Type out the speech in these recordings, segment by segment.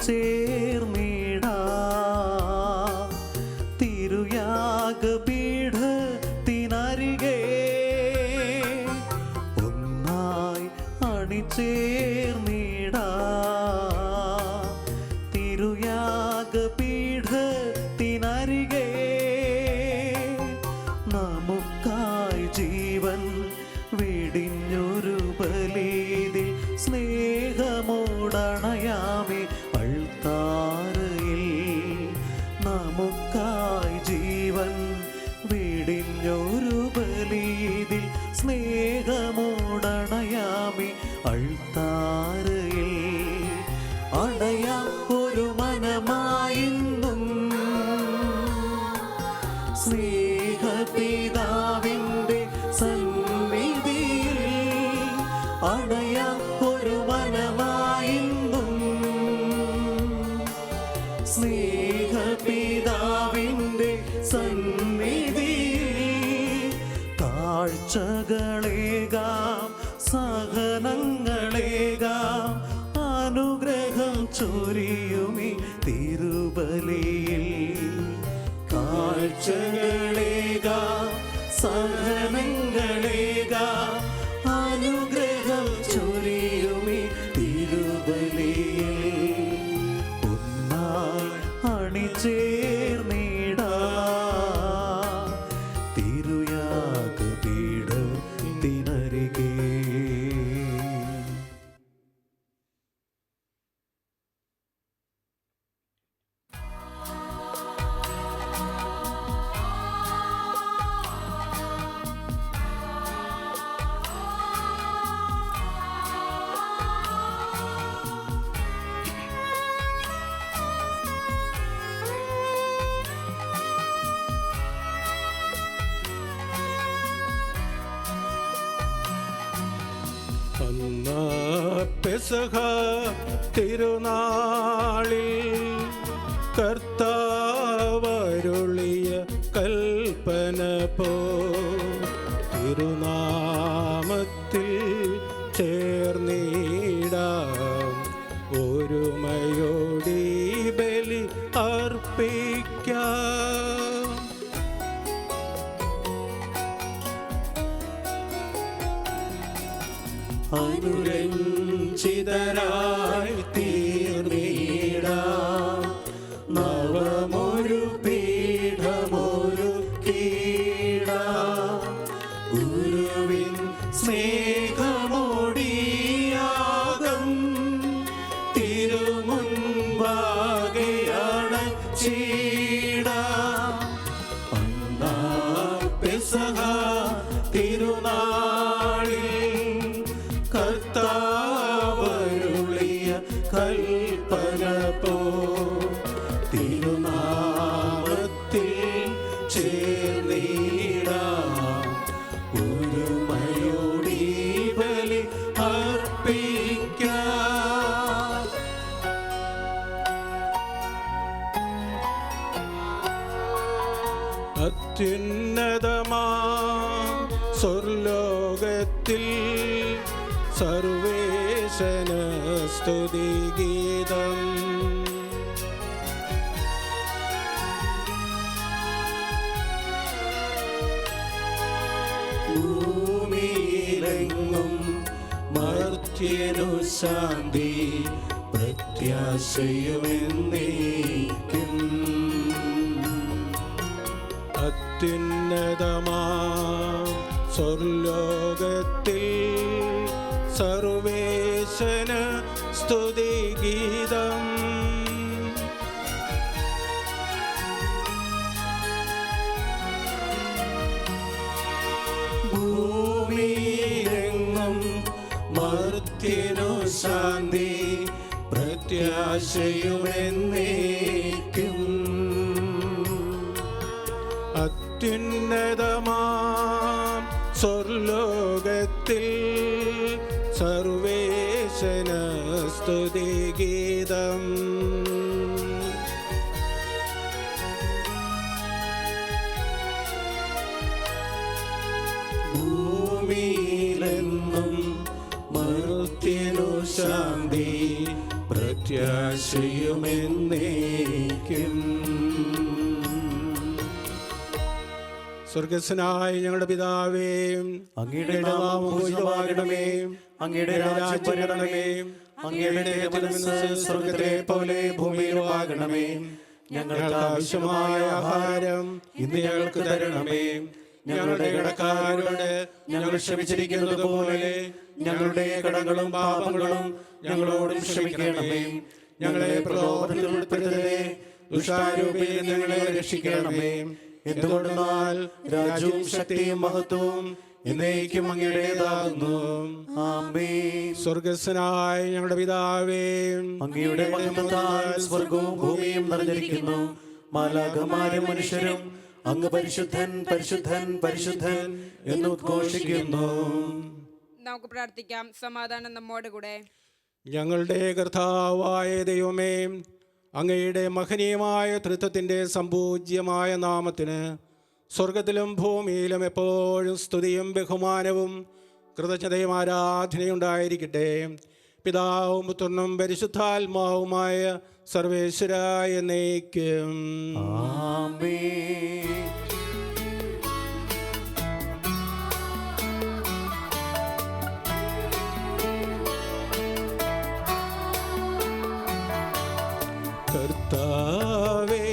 അണിചേർന്നിടാ തിരുയാഗപീഠത്തിനരികെ ഒന്നായി അണിചേർന്നിടാ തിരുയാഗപീഠത്തിനരികെ നമുക്കായി ജീവൻ വെടിഞ്ഞൊരു ബലിയിൽ സ്നേഹമോടണയാമേ അൾത്താരയിൽ നമുക്കായി ജീവൻ വെടിഞ്ഞൊരു ബലിയിൽ സ്നേഹമോടണയാമേ അൾത്താരയിൽ അണയാം ഒരു മനമായിന്നും സ്നേഹപിതാവിൻ്റെ സന്നിധിയിൽ അണയാം ഒരു മനമായിന്നും സ്നേഹപിതാവിൻ്റെ സന്നിധിയിൽ താഴ്ചകളേകാം സഹനങ്ങളേകാം അനുഗ്രഹം ചൊരിയുമി തിരുബലിയിൽ കാഴ്ചകളേകാം സഹനങ്ങളേകാം അനുഗ്രഹം ചൊരിയുമി തിരുബലിയിൽ ഒന്നായി അണിചേർന്നിടാ തിരുയാഗപീഠത്തിനരികെ. പെസഹ തിരുനാളിൽ കർത്താവരുളിയ കൽപ്പന പോ തിരുനാമത്തിൽ ചേർന്നിടാം ഒരുമയോടി ബലി അർപ്പിക്കാം. അനുരഞ്ജിതരായി തീർന്നിടാം നവമൊരു പീഠമൊരുക്കിടാം ഗുരുവിൻ സ്നേഹമോടിയാകം തിരുമുൻപാകെയണച്ചിടാം. അന്നാ പെസഹ തിരുനാളിൽ കർത്താവരുളിയ കൽപ്പന പോ തിരുനാമത്തിൽ ചേർന്നിടാം ഒരുമയോടി ബലി അർപ്പിക്കാം. അത്യുന്നതമാ സ്വർലോകത്തിൽ സർവേശന സ്തുതിഗീതം. ഭൂമിയിലെങ്ങും മർത്യനു ശാന്തി പ്രത്യാശയുമെന്നേക്കും. അത്യുന്നതമാ സ്വർലോകത്തിൽ സർവേശന സ്തുതിഗീതം. ഭൂമിയിലെങ്ങും മർത്യനു ശാന്തി പ്രത്യാശയുമെന്നേക്കും. അത്യുന്നതമാം സ്വർലോകത്തിൽ സർവേശന സ്തുതിഗീതം. ഭൂമിയിലെന്നും മർത്യനു ശാന്തി പ്രത്യാശയും എന്നേക്കും. സ്വർഗസ്വനായ ഞങ്ങളുടെ പിതാവേ, അങ്ങയുടെ നാമം പൂജിതമാകണമേ, അങ്ങയുടെ രാജ്യം വരണമേ, അങ്ങയുടെ മനസ്സ് സ്വർഗ്ഗത്തിലെ പോലെ ഭൂമിയിലുമാകണമേ. ഞങ്ങൾക്ക് ആവശ്യമായ ആഹാരം ഇന്ന് ഞങ്ങൾക്ക് തരണമേ. ഞങ്ങളുടെ കടക്കാരോട് ഞങ്ങൾ ക്ഷമിച്ചിരിക്കുന്നത് പോലെ ഞങ്ങളുടെ കടങ്ങളും പാപങ്ങളും ഞങ്ങളോടും ക്ഷമിക്കണമേ. ഞങ്ങളെ പ്രലോഭനത്തിൽ ഉൾപ്പെടുത്തരുതേ, ദുഷ്ടാരൂപിയിൽ ഞങ്ങളെ രക്ഷിക്കണമേ. എന്തുകൊണ്ടെന്നാൽ രാജ്യവും ശക്തിയും മഹത്വവും എന്നേക്കും അങ്ങയുടേതാകുന്നു. ആമേൻ. സ്വർഗസ്വനായ ഞങ്ങളുടെ പിതാവേ, അങ്ങയുടെ മഹിമത്താൽ സ്വർഗവും ഭൂമിയും നിറഞ്ഞിരിക്കുന്നു. മാലാഖമാരും മനുഷ്യരും അങ്ങ് പരിശുദ്ധൻ പരിശുദ്ധൻ പരിശുദ്ധൻ എന്ന് ഉദ്ഘോഷിക്കുന്നു. നമുക്ക് പ്രാർത്ഥിക്കാം. സമാധാനം നമ്മോട് കൂടെ. ഞങ്ങളുടെ കർത്താവായ ദൈവമേ, അങ്ങയുടെ മഹനീയമായ തൃത്വത്തിൻ്റെ സമ്പൂജ്യമായ നാമത്തിന് സ്വർഗത്തിലും ഭൂമിയിലും എപ്പോഴും സ്തുതിയും ബഹുമാനവും കൃതജ്ഞതയും ആരാധനയുണ്ടായിരിക്കട്ടെ. പിതാവും പുത്രനും പരിശുദ്ധാത്മാവുമായ സർവേശ്വരായ എന്നേക്കും. ആമേൻ. കർത്താവേ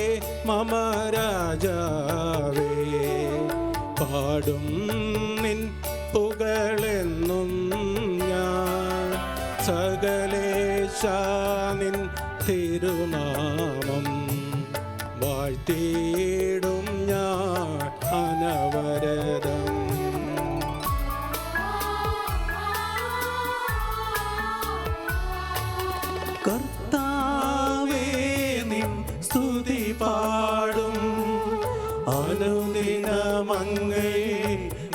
മമ രാജാവേ, പാടും നിൻ പുകളെന്നും ഞാൻ. സകലേശാ നിൻ തിരുനാമം വാഴ്ത്തിയിടും ഞാൻ അനവരതം. കർത്താവേ നിൻ സ്തുതി പാടും, അനുദിനമങ്ങയെ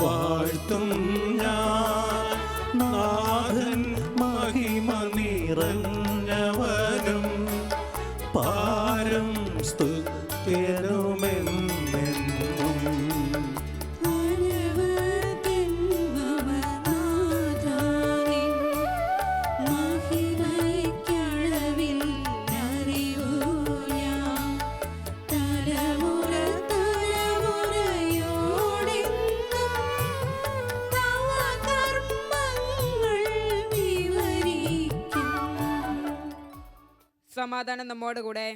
വാഴ്ത്തും ഞാൻ. നാഥൻ മഹിമ നിറഞ്ഞവനും പാരം സ്തുത്യനുമെന്നെന്നും. സമാധാനം നമ്മോട് കൂടെ.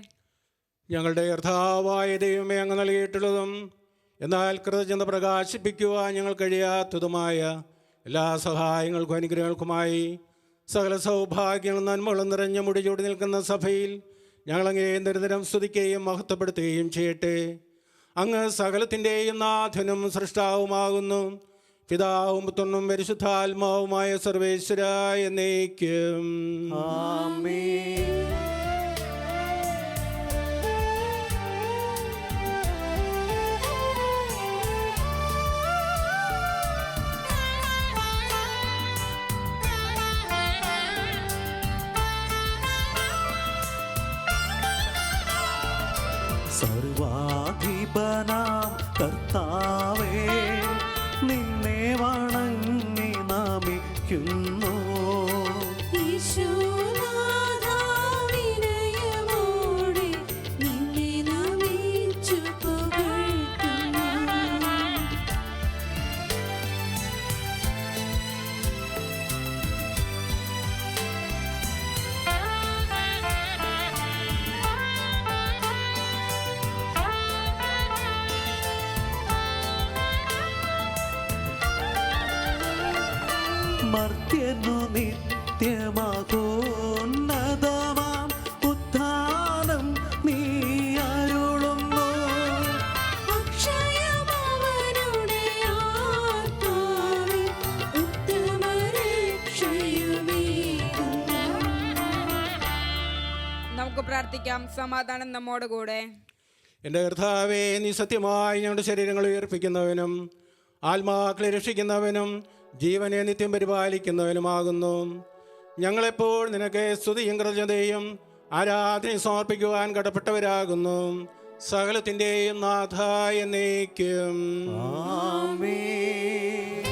ഞങ്ങളുടെ കർത്താവായ ദൈവമേ, അങ്ങ് നൽകിയിട്ടുള്ളതും എന്നാൽ കൃതജ്ഞത പ്രകാശിപ്പിക്കുവാൻ ഞങ്ങൾ കഴിയാത്തതുമായ എല്ലാ സഹായങ്ങൾക്കും അനുഗ്രഹങ്ങൾക്കുമായി സകല സൗഭാഗ്യങ്ങളും നന്മകളും നിറഞ്ഞ മുടിചൂടി നിൽക്കുന്ന സഭയിൽ ഞങ്ങളങ്ങേ നിരന്തരം സ്തുതിക്കുകയും മഹത്വപ്പെടുത്തുകയും ചെയ്യട്ടെ. അങ്ങ് സകലത്തിൻ്റെയും നാഥനും സൃഷ്ടാവുമാകുന്നു. പിതാവും പുത്രനും പരിശുദ്ധാത്മാവുമായ സർവേശ്വരായ എന്നേക്കും. ആമേൻ. സർവാധിപനാം കർത്താവേ, നിന്നെ വണങ്ങി നമിക്കുന്നു. മർത്യനു നിത്യമഹോന്നതമാം ഉത്ഥാനം നീ അരുളുന്നു. നമുക്ക് പ്രാർത്ഥിക്കാം. സമാധാനം നമ്മോട് കൂടെ. എൻ്റെ കർത്താവേ, നീ സത്യമായി ഞങ്ങളുടെ ശരീരങ്ങൾ ഉയർപ്പിക്കുന്നവനും ആത്മാക്കളെ രക്ഷിക്കുന്നവനും ജീവനെ നിത്യം പരിപാലിക്കുന്നവനുമാകുന്നു. ഞങ്ങളെപ്പോൾ നിനക്ക് സ്തുതിയും കൃതജ്ഞതയും ആരാധനയും സമർപ്പിക്കുവാൻ കടപ്പെട്ടവരാകുന്നു. സകലത്തിൻ്റെയും നാഥ എന്നേക്കും. ആമേൻ.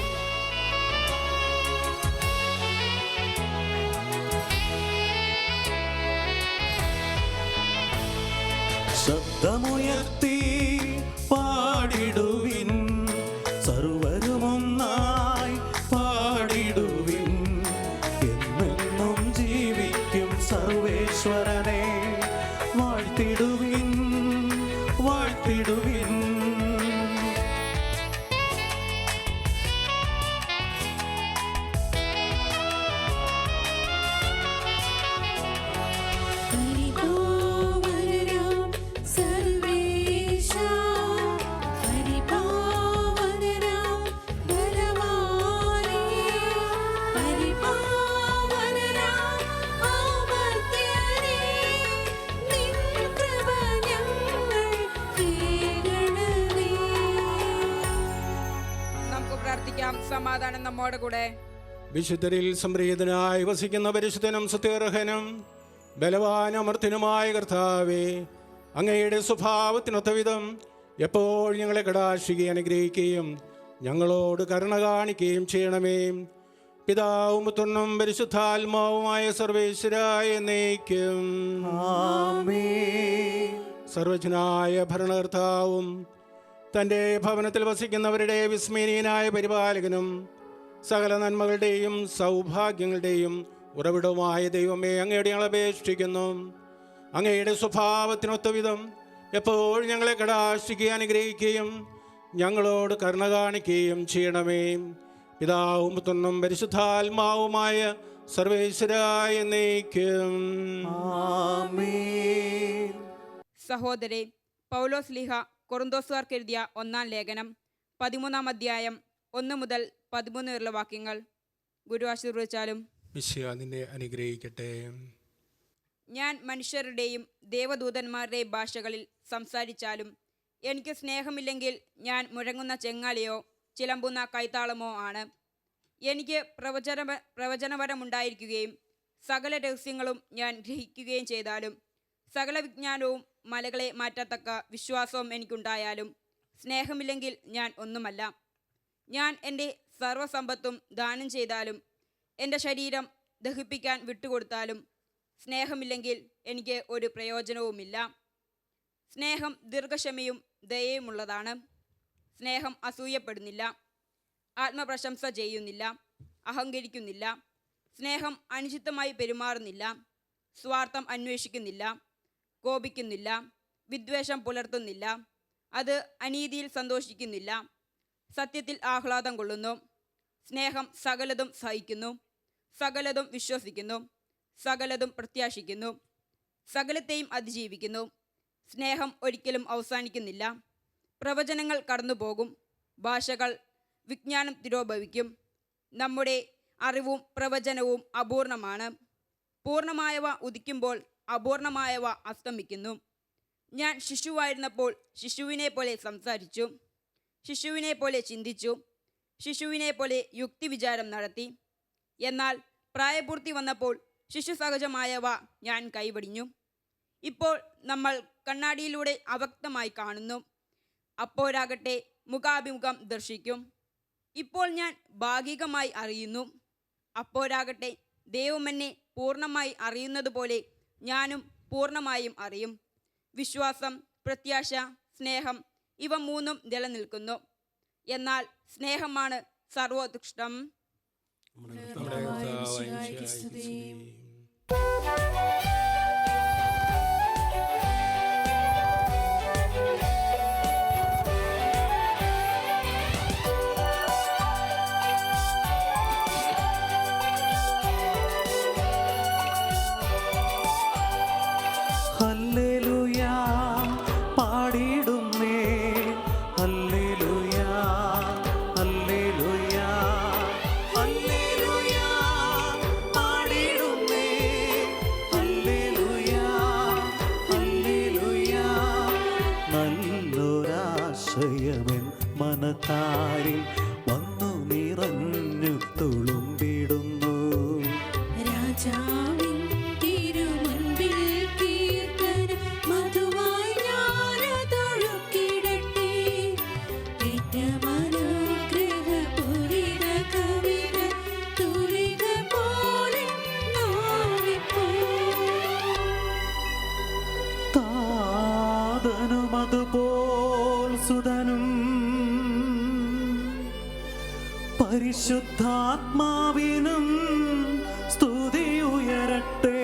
ശബ്ദമുയർത്തി പാടിടുവിൻ, സർവരുമൊന്നായി പാടിടുവിൻ. എന്നെന്നും ജീവിക്കും സർവേശ്വരനെ വാഴ്ത്തിടുവിൻ, വാഴ്ത്തിടുവിൻ. നമുക്ക് പ്രാർത്ഥിക്കാം. സമാധാനം നമ്മോട് കൂടെ. വിശുദ്ധരിൽ സംപ്രീതനായി വസിക്കുന്ന പരിശുദ്ധനും സത്യാർഹനും ബലവാനമർത്തിനുമായ കർത്താവേ, അങ്ങയുടെ സ്വഭാവത്തിനൊത്ത വിധം എപ്പോൾ ഞങ്ങളെ കടാക്ഷിക്കുകയും അനുഗ്രഹിക്കുകയും ഞങ്ങളോട് കരുണ കാണിക്കുകയും ചെയ്യണമേ. പിതാവും പുത്രനും പരിശുദ്ധാത്മാവുമായ സർവേശ്വരായ എന്നേക്കും. ആമേൻ. സർവജ്ഞനായ ഭരണകർത്താവും തൻ്റെ ഭവനത്തിൽ വസിക്കുന്നവരുടെ വിസ്മരണീയനായ പരിപാലകനും സകല നന്മകളുടെയും സൗഭാഗ്യങ്ങളുടെയും ഉറവിടവുമായ ദൈവമേ, അങ്ങയുടെ ഞങ്ങൾ അപേക്ഷിക്കുന്നു. അങ്ങയുടെ സ്വഭാവത്തിനൊത്ത വിധം എപ്പോൾ ഞങ്ങളെ കടാക്ഷിക്കുകയും അനുഗ്രഹിക്കുകയും ഞങ്ങളോട് കരുണ കാണിക്കുകയും ചെയ്യണമേ. പിതാവും പുത്രനും പരിശുദ്ധാത്മാവുമായ സർവേശ്വരായ എന്നേക്കും. ആമേൻ. സഹോദരേ, പൗലോസ് ലീഹ കൊറിന്തോസുകാർക്ക് എഴുതിയ 1-ാം ലേഖനം 13-ാം അധ്യായം 1 മുതൽ 13 വരെയുള്ള വാക്യങ്ങൾ ഗുരു ആശീർവദിച്ചാലും. മിശിഹാ നിന്നെ അനുഗ്രഹിക്കട്ടെ. ഞാൻ മനുഷ്യരുടെയും ദേവദൂതന്മാരുടെയും ഭാഷകളിൽ സംസാരിച്ചാലും എനിക്ക് സ്നേഹമില്ലെങ്കിൽ ഞാൻ മുഴങ്ങുന്ന ചെങ്ങാലിയോ ചിലമ്പുന്ന കൈത്താളമോ ആണ്. എനിക്ക് പ്രവചനപരമുണ്ടായിരിക്കുകയും സകല രഹസ്യങ്ങളും ഞാൻ ഗ്രഹിക്കുകയും ചെയ്താലും സകല വിജ്ഞാനവും മലകളെ മാറ്റത്തക്ക വിശ്വാസവും എനിക്കുണ്ടായാലും സ്നേഹമില്ലെങ്കിൽ ഞാൻ ഒന്നുമല്ല. ഞാൻ എൻ്റെ സർവ്വസമ്പത്തും ദാനം ചെയ്താലും എൻ്റെ ശരീരം ദഹിപ്പിക്കാൻ വിട്ടുകൊടുത്താലും സ്നേഹമില്ലെങ്കിൽ എനിക്ക് ഒരു പ്രയോജനവുമില്ല. സ്നേഹം ദീർഘക്ഷമയും ദയയുമുള്ളതാണ്. സ്നേഹം അസൂയപ്പെടുന്നില്ല, ആത്മപ്രശംസ ചെയ്യുന്നില്ല, അഹങ്കരിക്കുന്നില്ല. സ്നേഹം അനുചിതമായി പെരുമാറുന്നില്ല, സ്വാർത്ഥം അന്വേഷിക്കുന്നില്ല, കോപിക്കുന്നില്ല, വിദ്വേഷം പുലർത്തുന്നില്ല, അത് അനീതിയിൽ സന്തോഷിക്കുന്നില്ല, സത്യത്തിൽ ആഹ്ലാദം കൊള്ളുന്നു. സ്നേഹം സകലതും സഹിക്കുന്നു, സകലതും വിശ്വസിക്കുന്നു, സകലതും പ്രത്യാശിക്കുന്നു, സകലത്തെയും അതിജീവിക്കുന്നു. സ്നേഹം ഒരിക്കലും അവസാനിക്കുന്നില്ല. പ്രവചനങ്ങൾ കടന്നുപോകും, ഭാഷകൾ വിജ്ഞാനം തിരോഭവിക്കും. നമ്മുടെ അറിവും പ്രവചനവും അപൂർണമാണ്. പൂർണ്ണമായവ ഉദിക്കുമ്പോൾ അപൂർണമായവ അസ്തമിക്കുന്നു. ഞാൻ ശിശുവായിരുന്നപ്പോൾ ശിശുവിനെ പോലെ സംസാരിച്ചു, ശിശുവിനെ പോലെ ചിന്തിച്ചു, ശിശുവിനെ പോലെ യുക്തിവിചാരം നടത്തി. എന്നാൽ പ്രായപൂർത്തി വന്നപ്പോൾ ശിശു സഹജമായവ ഞാൻ കൈവടിഞ്ഞു. ഇപ്പോൾ നമ്മൾ കണ്ണാടിയിലൂടെ അവ്യക്തമായി കാണുന്നു, അപ്പോഴാകട്ടെ മുഖാഭിമുഖം ദർശിക്കും. ഇപ്പോൾ ഞാൻ ഭാഗികമായി അറിയുന്നു, അപ്പോഴാകട്ടെ ദൈവം എന്നെ പൂർണ്ണമായി അറിയുന്നത് പോലെ ഞാനും പൂർണ്ണമായും അറിയും. വിശ്വാസം, പ്രത്യാശ, സ്നേഹം ഇവ മൂന്നും നിലനിൽക്കുന്നു. എന്നാൽ സ്നേഹമാണ് സർവോത്കൃഷ്ടം. നമ്മുടെ കർത്താവായ മിശിഹായ്ക്ക് ഹല്ലേലൂയ പാടിടുന്നേ, ഹല്ലേലൂയ, ഹല്ലേലൂയ, ഹല്ലേലൂയ പാടിടുന്നേ, ഹല്ലേലൂയ, ഹല്ലേലൂയ. നല്ലൊരാശയമെൻ മനത്താരിൽ വന്നു നിറഞ്ഞു തുളുമ്പിടുന്നു. രാജാവിൻ തിരുമുൻപിൽ കീർത്തന മധുവായി ഞാനതൊഴുക്കിടട്ടെ. ഏറ്റമനുഗ്രഹപൂരിത കവിത തുലിക പോലെ നാവിപ്പോൾ. താഴ്മ അതുപോൽ സുതനും പരിശുദ്ധാത്മാവിനും സ്തുതി ഉയരട്ടെ.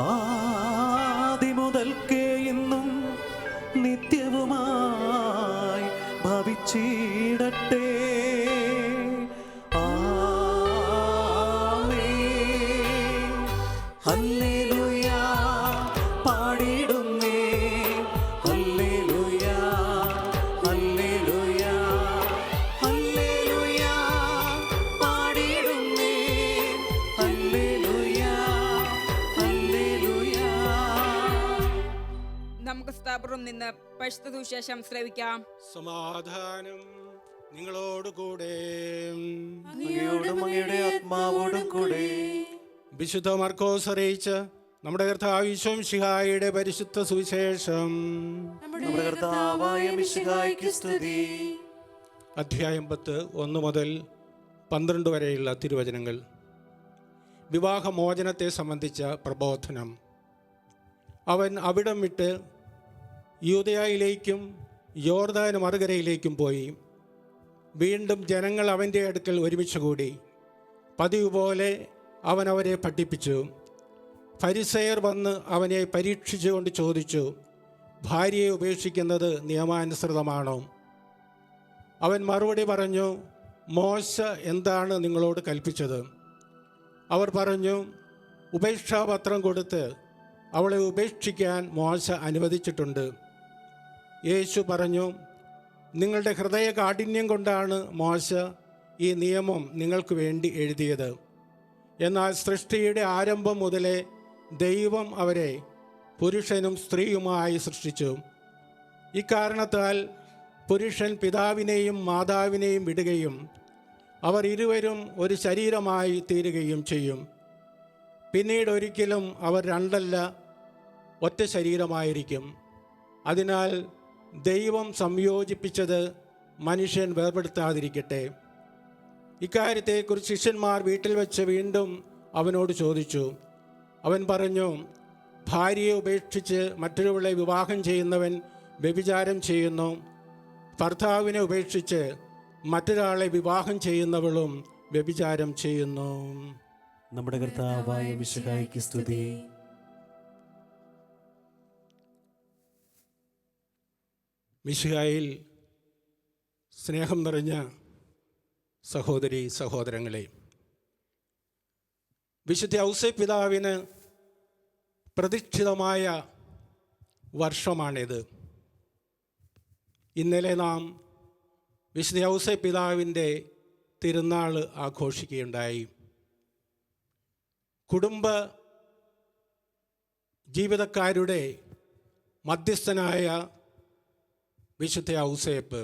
ആദിമുതൽക്കേ ഇന്നും നിത്യവുമായി ഭവിച്ചിടട്ടെ. ആമേൻ. ഹല്ലേലൂയ പാടിടുന്നേ. ഹല്ലേലൂയ ഹല്ലേലൂയ ഹല്ലേലൂയ പാടിടുന്നേ. ഹല്ലേലൂയ ഹല്ലേലൂയ. നമുക്ക് സ്ഥാപനം നിന്ന് പരിശുദ്ധ സുവിശേഷം ശ്രവിക്കാം. സമാധാനം നിങ്ങളോടുകൂടെ. അങ്ങയോടും അങ്ങയുടെ ആത്മാവോടും കൂടെ. വിശുദ്ധ മർക്കോസ് അറിയിച്ച നമ്മുടെ കർത്താവ് ഈശോ മിശിഹായുടെ പരിശുദ്ധ സുവിശേഷം. നമ്മുടെ കർത്താവായ മിശിഹായ്ക്ക് സ്തുതി. അധ്യായം 10 1 മുതൽ 12 വരെയുള്ള തിരുവചനങ്ങൾ. വിവാഹമോചനത്തെ സംബന്ധിച്ച പ്രബോധനം. അവൻ അവിടം വിട്ട് യൂദയായിലേക്കും യോർദാൻ മറുകരയിലേക്കും പോയി. വീണ്ടും ജനങ്ങൾ അവൻ്റെ അടുക്കൽ ഒരുമിച്ച് കൂടി. പതിവ് പോലെ അവൻ അവരെ പഠിപ്പിച്ചു. ഫരിസയർ വന്ന് അവനെ പരീക്ഷിച്ചുകൊണ്ട് ചോദിച്ചു, ഭാര്യയെ ഉപേക്ഷിക്കുന്നത് നിയമാനുസൃതമാണോ? അവൻ മറുപടി പറഞ്ഞു, മോശ എന്താണ് നിങ്ങളോട് കൽപ്പിച്ചത്? അവർ പറഞ്ഞു, ഉപേക്ഷാപത്രം കൊടുത്ത് അവളെ ഉപേക്ഷിക്കാൻ മോശ അനുവദിച്ചിട്ടുണ്ട്. യേശു പറഞ്ഞു, നിങ്ങളുടെ ഹൃദയ കാഠിന്യം കൊണ്ടാണ് മോശ ഈ നിയമം നിങ്ങൾക്ക് വേണ്ടി എഴുതിയത്. എന്നാൽ സൃഷ്ടിയുടെ ആരംഭം മുതലേ ദൈവം അവരെ പുരുഷനും സ്ത്രീയുമായി സൃഷ്ടിച്ചു. ഇക്കാരണത്താൽ പുരുഷൻ പിതാവിനെയും മാതാവിനെയും വിടുകയും അവർ ഇരുവരും ഒരു ശരീരമായി തീരുകയും ചെയ്യും. പിന്നീട് ഒരിക്കലും അവർ രണ്ടല്ല, ഒറ്റ ശരീരമായിരിക്കും. അതിനാൽ ദൈവം സംയോജിപ്പിച്ചത് മനുഷ്യൻ വേർപെടുത്താതിരിക്കട്ടെ. ഇക്കാര്യത്തെക്കുറിച്ച് ശിഷ്യന്മാർ വീട്ടിൽ വെച്ച് വീണ്ടും അവനോട് ചോദിച്ചു. അവൻ പറഞ്ഞു, ഭാര്യയെ ഉപേക്ഷിച്ച് മറ്റൊരുവളെ വിവാഹം ചെയ്യുന്നവൻ വ്യഭിചാരം ചെയ്യുന്നു. ഭർത്താവിനെ ഉപേക്ഷിച്ച് മറ്റൊരാളെ വിവാഹം ചെയ്യുന്നവളും വ്യഭിചാരം ചെയ്യുന്നു. നമ്മുടെ കർത്താവായ മിശിഹായ്ക്ക് സ്തുതി. മിശിഹായിൽ സ്നേഹം നിറഞ്ഞ സഹോദരി സഹോദരങ്ങളെ, വിശുദ്ധ ഔസേപ്പ് പിതാവിന് പ്രതിഷ്ഠിതമായ വർഷമാണിത്. ഇന്നലെ നാം വിശുദ്ധ ഔസേപ്പ് പിതാവിൻ്റെ തിരുനാൾ ആഘോഷിക്കുകയുണ്ടായി. കുടുംബ ജീവിതക്കാരുടെ മധ്യസ്ഥനായ വിശുദ്ധ ഔസേപ്പ്,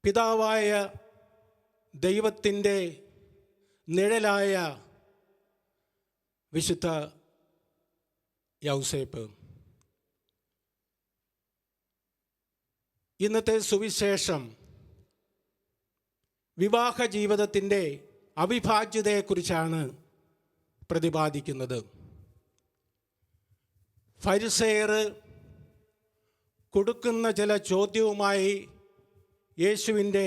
പിതാവായ ദൈവത്തിൻ്റെ നിഴലായ വിശുദ്ധ ഔസേപ്പ്. ഇന്നത്തെ സുവിശേഷം വിവാഹ ജീവിതത്തിൻ്റെ അവിഭാജ്യതയെക്കുറിച്ചാണ് പ്രതിപാദിക്കുന്നത്. ഫരിസയർ കൊടുക്കുന്ന ചില ചോദ്യവുമായി യേശുവിൻ്റെ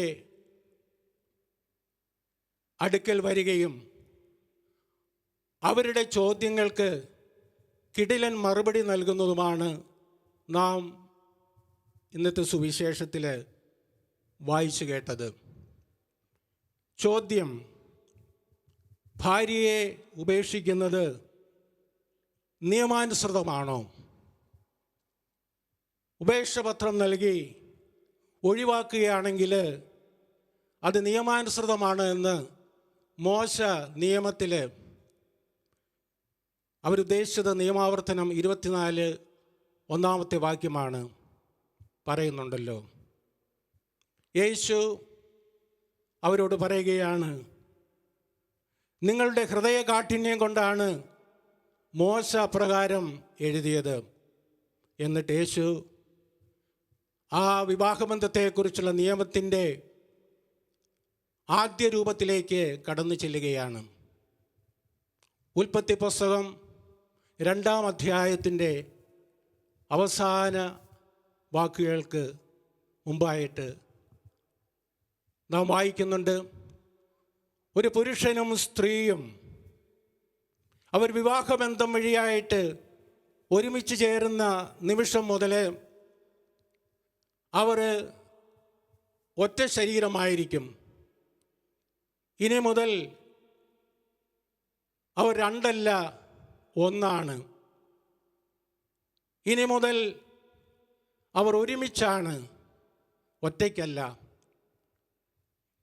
അടുക്കൽ വരികയും അവരുടെ ചോദ്യങ്ങൾക്ക് കിടിലൻ മറുപടി നൽകുന്നതുമാണ് നാം ഇന്നത്തെ സുവിശേഷത്തിൽ വായിച്ചു കേട്ടത്. ചോദ്യം: ഭാര്യയെ ഉപേക്ഷിക്കുന്നത് നിയമാനുസൃതമാണോ? ഉപേക്ഷാപത്രം നൽകി ഒഴിവാക്കുകയാണെങ്കിൽ അത് നിയമാനുസൃതമാണ് എന്ന് മോശ നിയമത്തിൽ അവരുദ്ദേശിച്ചത് നിയമാവർത്തനം 24 1-ാമത്തെ വാക്യമാണ് പറയുന്നുണ്ടല്ലോ. യേശു അവരോട് പറയുകയാണ്, നിങ്ങളുടെ ഹൃദയകാഠിന്യം കൊണ്ടാണ് മോശ പ്രകാരം എഴുതിയത്. എന്നിട്ട് യേശു ആ വിവാഹബന്ധത്തെക്കുറിച്ചുള്ള നിയമത്തിൻ്റെ ആദ്യ രൂപത്തിലേക്ക് കടന്നു ചെല്ലുകയാണ്. ഉൽപ്പത്തി പുസ്തകം 2-ാം അധ്യായത്തിൻ്റെ അവസാന വാക്കുകൾക്ക് മുമ്പായിട്ട് നാം വായിക്കുന്നുണ്ട്, ഒരു പുരുഷനും സ്ത്രീയും അവർ വിവാഹബന്ധം വഴിയായിട്ട് ഒരുമിച്ച് ചേരുന്ന നിമിഷം മുതൽ അവർ ഒറ്റ ശരീരമായിരിക്കും. ഇനി മുതൽ അവർ രണ്ടല്ല, ഒന്നാണ്. ഇനി മുതൽ അവർ ഒരുമിച്ചാണ്, ഒറ്റയ്ക്കല്ല.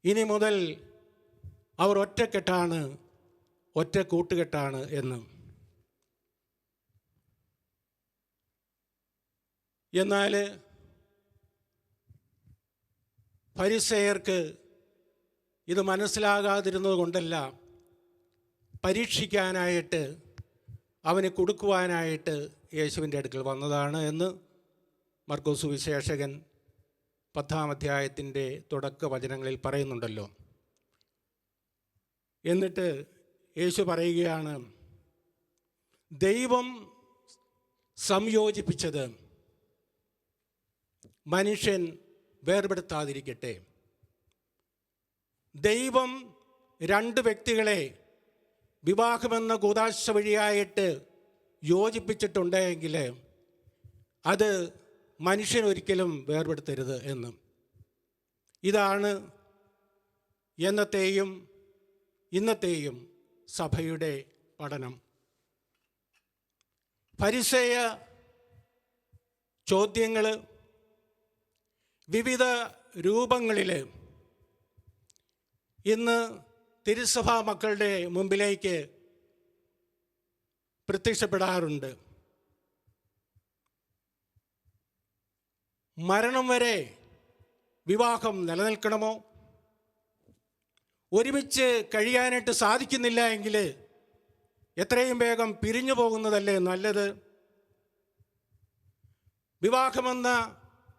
ഇനി മുതൽ അവർ ഒറ്റക്കെട്ടാണ്, ഒറ്റ കൂട്ടുകെട്ടാണ് എന്ന്. എന്നാൽ ഫരിസേയർക്ക് ഇത് മനസ്സിലാകാതിരുന്നത് കൊണ്ടല്ല, പരീക്ഷിക്കാനായിട്ട്, അവന് കൊടുക്കുവാനായിട്ട് യേശുവിൻ്റെ അടുക്കൽ വന്നതാണ് എന്ന് മർക്കോസ് സുവിശേഷകൻ 10-ാം അധ്യായത്തിൻ്റെ തുടക്ക വചനങ്ങളിൽ പറയുന്നുണ്ടല്ലോ. എന്നിട്ട് യേശു പറയുകയാണ്, ദൈവം സംയോജിപ്പിച്ചത് മനുഷ്യൻ വേർപെടുത്താതിരിക്കട്ടെ. ദൈവം രണ്ട് വ്യക്തികളെ വിവാഹമെന്ന കൂദാശ വഴിയായിട്ട് യോജിപ്പിച്ചിട്ടുണ്ടെങ്കിൽ അത് മനുഷ്യനൊരിക്കലും വേർപെടുത്തരുത് എന്ന്. ഇതാണ് എന്നത്തെയും ഇന്നത്തെയും സഭയുടെ പഠനം. ഫരിസേയ ചോദ്യങ്ങൾ വിവിധ രൂപങ്ങളിൽ ഇന്ന് തിരുസഭാ മക്കളുടെ മുമ്പിലേക്ക് പ്രത്യക്ഷപ്പെടാറുണ്ട്. മരണം വരെ വിവാഹം നിലനിൽക്കണമോ? ഒരുമിച്ച് കഴിയാനായിട്ട് സാധിക്കുന്നില്ല എങ്കിൽ എത്രയും വേഗം പിരിഞ്ഞു പോകുന്നതല്ലേ നല്ലത്? വിവാഹമെന്ന